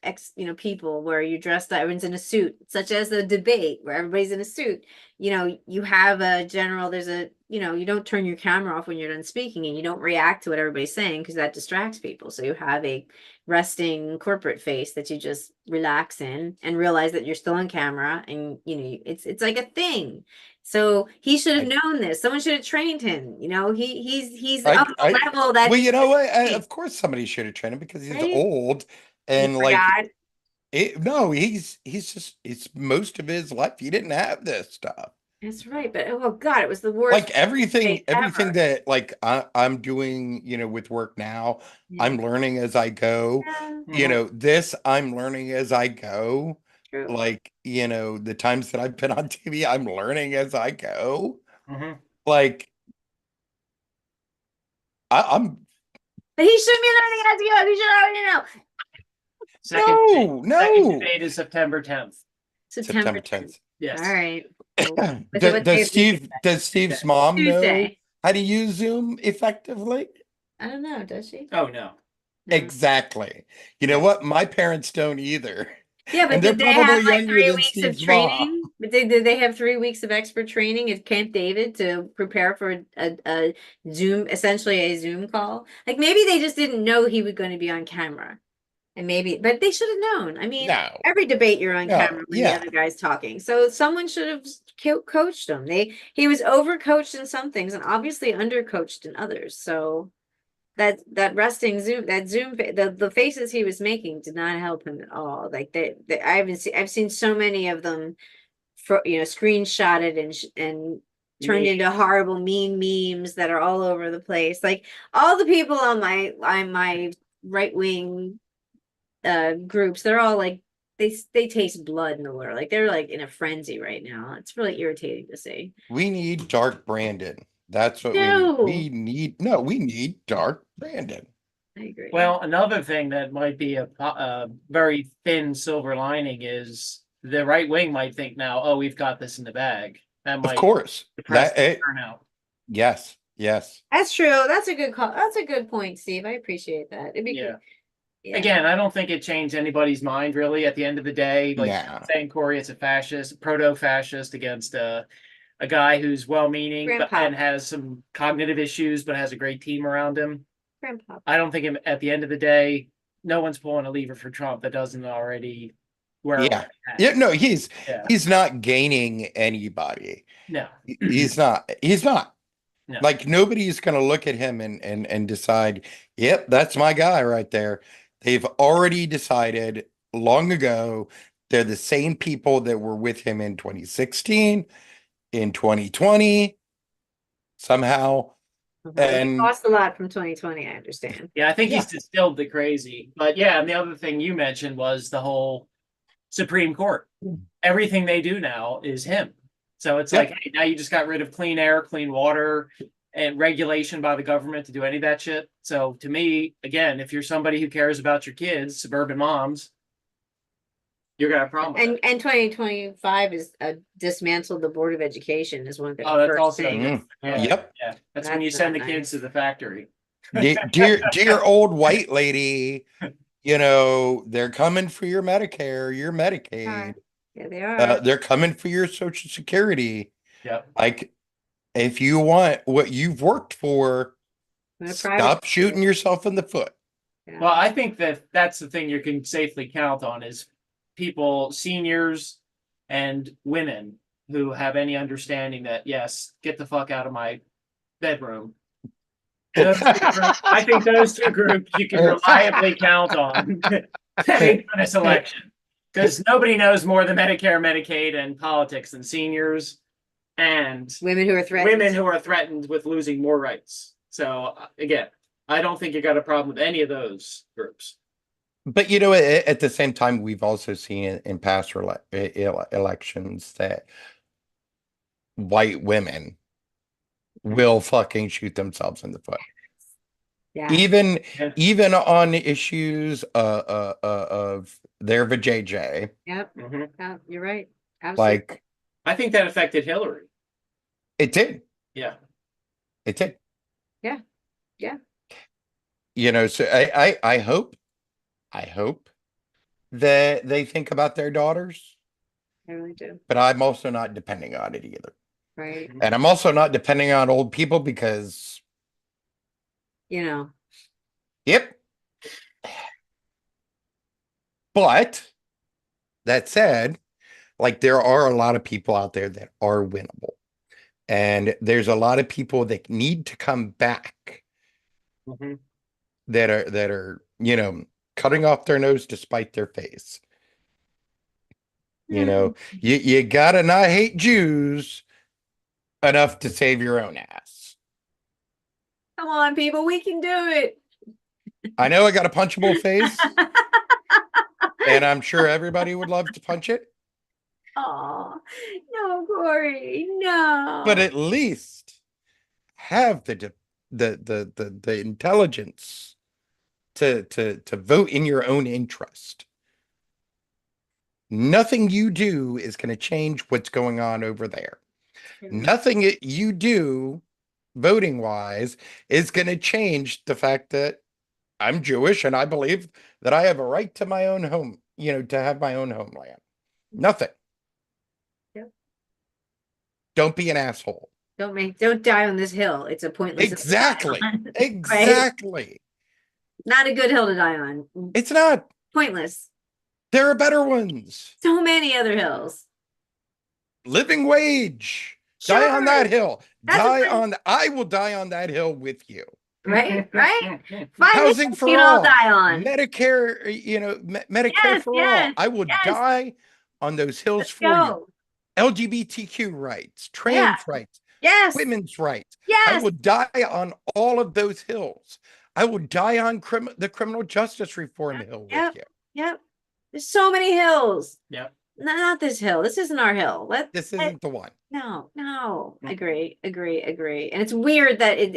people where you dressed everyone's in a suit, such as the debate where everybody's in a suit, you have a general, there's a, you don't turn your camera off when you're done speaking and you don't react to what everybody's saying because that distracts people. So you have a resting corporate face that you just relax in and realize that you're still on camera and it's like a thing. So he should have I, known this. Someone should have trained him. He's I, up a I, level that well, he you know what? can't, Of course, somebody should have trained him because he's right? old He and like forgot. no, he's just it's most of his life he didn't have this stuff. That's right, but oh God, it was the worst Like face everything ever. that like I'm doing, with work now, Yeah. I'm learning as I go. Yeah, Mhm. This I'm learning as I go. true. Like, the times that I've been on TV, I'm learning as I go. Mhm. Like I'm But he shouldn't be learning how to go. He should already know. Second debate. no, Second no. debate is September 10th. September September 10th. 10th. All Yes. right. Well, what day Does of the week is Steve that? does Steve's Okay. mom know Tuesday. how to use Zoom effectively? I don't know. Does she? Oh no. No. Exactly. You know Yeah. what? My parents don't either. Yeah, but And they're did they have probably like younger three than weeks of Steve's mom. training? But did they have 3 weeks of expert training at Camp David to prepare for a Zoom, essentially a Zoom call? Like maybe they just didn't know he was going to be on camera. And maybe, but they should have known. I mean, No, every debate you're on no, camera when the yeah. other guy's talking. So someone should have coached him. He was overcoached in some things and obviously undercoached in others. So that resting Zoom, the faces he was making did not help him at all. Like I haven't seen, I've seen so many of them for screenshotted and turned Me. into horrible memes that are all over the place. Like all the people on my right wing groups, they're all like they taste blood nowhere. Like they're like in a frenzy right now. It's really irritating to see. We need Dark Brandon. That's what we need. No, We need Dark Brandon. I agree. Well, another thing that might be a very thin silver lining is the right wing might think now, oh, we've got this in the bag. That Of might course. depress the turnout. Yes, yes. That's true. That's a good call. That's a good point, Steve. I appreciate that. It'd be Yeah. yeah. Again, I don't think it changed anybody's mind really at the end of the day. Like Nah. saying Corey, it's a fascist, proto-fascist against a guy who's well-meaning but Grandpa. and has some cognitive issues, but has a great team around him. Grandpa. I don't think at the end of the day, no one's pulling a lever for Trump that doesn't already wear. Yeah. Yeah, no, he's Yeah. he's not gaining anybody. No. He's not. He's not. No. Like nobody's gonna look at him and decide, yep, that's my guy right there. They've already decided long ago they're the same people that were with him in 2016, in 2020, somehow. He And lost a lot from 2020, I understand. Yeah, I think he's Yeah. distilled the crazy. But yeah, and the other thing you mentioned was the whole Supreme Court. Everything they do now is him. So it's Yeah. like, hey, now you just got rid of clean air, clean water, and regulation by the government to do any of that shit. So to me, again, if you're somebody who cares about your kids, suburban moms, you're gonna have a problem with that. And 2025 is dismantle the Board of Education is one of the Oh, that's first also things. yeah, Yep. yeah. That's when you That's send the not kids nice. to the factory. Dear old white lady, they're coming for your Medicare, your Medicaid. Yeah, they are. They're coming for your Social Security. Yep. Like, if you want what you've worked for, I'm gonna stop private shooting school. yourself in the foot. Yeah. Well, I think that's the thing you can safely count on is people, seniors and women who have any understanding that, yes, get the fuck out of my bedroom. I think those two groups you can reliably count on in this election. Because nobody knows more than Medicare, Medicaid, and politics than seniors and Women who are threatened. women who are threatened with losing more rights. So again, I don't think you got a problem with any of those groups. But at the same time, we've also seen in past elections that white women will fucking shoot themselves in the foot. Yeah. Even Yeah. even on issues of their vajayjay, Yep. Mhm. Yeah, you're right. Absolutely. like I think that affected Hillary. it did. Yeah. It did. Yeah. Yeah. you know, so I hope that they think about their daughters, I really do. but I'm also not depending on it either. Right. And I'm also not depending on old people because, You know, yep. But that said, like there are a lot of people out there that are winnable. And there's a lot of people that need to come back Mhm. that are, you know, cutting off their nose to spite their face. You know, you gotta not hate Jews enough to save your own ass. come on, people, we can do it. I know I got a punchable face, and I'm sure everybody would love to punch it, Oh, no, Corey, no. but at least have the intelligence to vote in your own interest. Nothing you do is going to change what's going on over there. Nothing you do voting wise is going to change the fact that I'm Jewish and I believe that I have a right to my own home, you know, to have my own homeland. Nothing. Yep. Don't be an asshole. Don't die on this hill. It's a pointless hill to die Exactly. on, right? Exactly. Not a good hill to die on. It's not. Pointless. There are better ones. So many other hills. Living wage. Die on that hill. That's Die what- on. I will die on that hill with you. Right? Right? Find Housing it, for you can all. die on. Medicare, you know, Medicare Yes, for yes, all. I will yes. die on those hills Let's for you. go. LGBTQ rights, trans Yeah. rights, Yes. women's rights. I Yes. will die on all of those hills. I will die on the criminal justice reform hill with Yep. you. Yep. There's so many hills. Yep. Not this hill. This isn't our hill. This isn't the one. No. Agree. And it's weird that it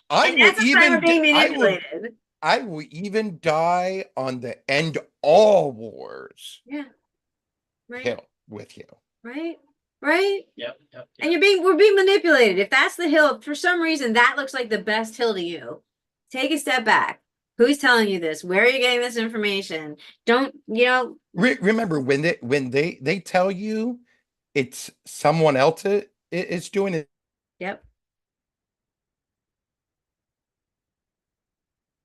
I and will that's the time we're being I will manipulated. I will even die on the end all wars Yeah. Right. hill with you. Right. Yep. And we're being manipulated. If that's the hill, for some reason that looks like the best hill to you. Take a step back. Who's telling you this? Where are you getting this information? Don't, you know, Remember when they tell you it's someone else is doing it. yep.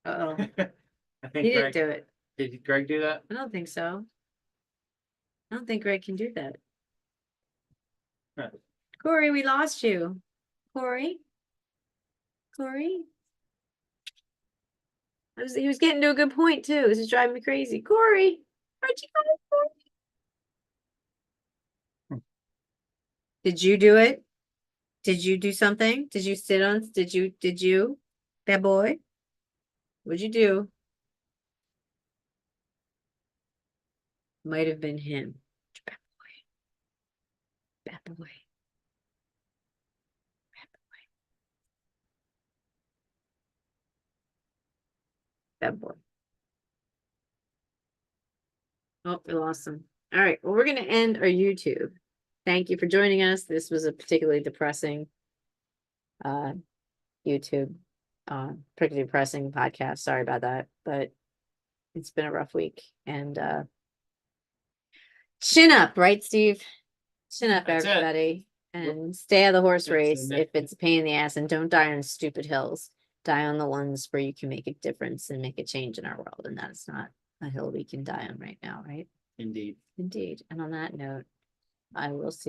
Uh-oh. I think He Greg, didn't do it. did Greg do that? I don't think so. I don't think Greg can do that. Huh. Corey, we lost you. Corey? He was getting to a good point too. This is driving me crazy. Corey, where'd you go, Corey? Did you do it? Did you do something? Did you sit on, did you, bad boy? What'd you do? Might have been him. Bad boy. Bad boy. Bad boy. Oh, we lost him. All right. Well, we're going to end our YouTube. Thank you for joining us. This was a particularly depressing YouTube, particularly depressing podcast. Sorry about that, but it's been a rough week. And chin up, right, Steve? Chin up, That's it. everybody. And stay out of the horse That's the race next- if it's a pain in the ass, and don't die on stupid hills. Die on the ones where you can make a difference and make a change in our world. And that is not a hill we can die on right now, right? Indeed. Indeed. And on that note, I will see.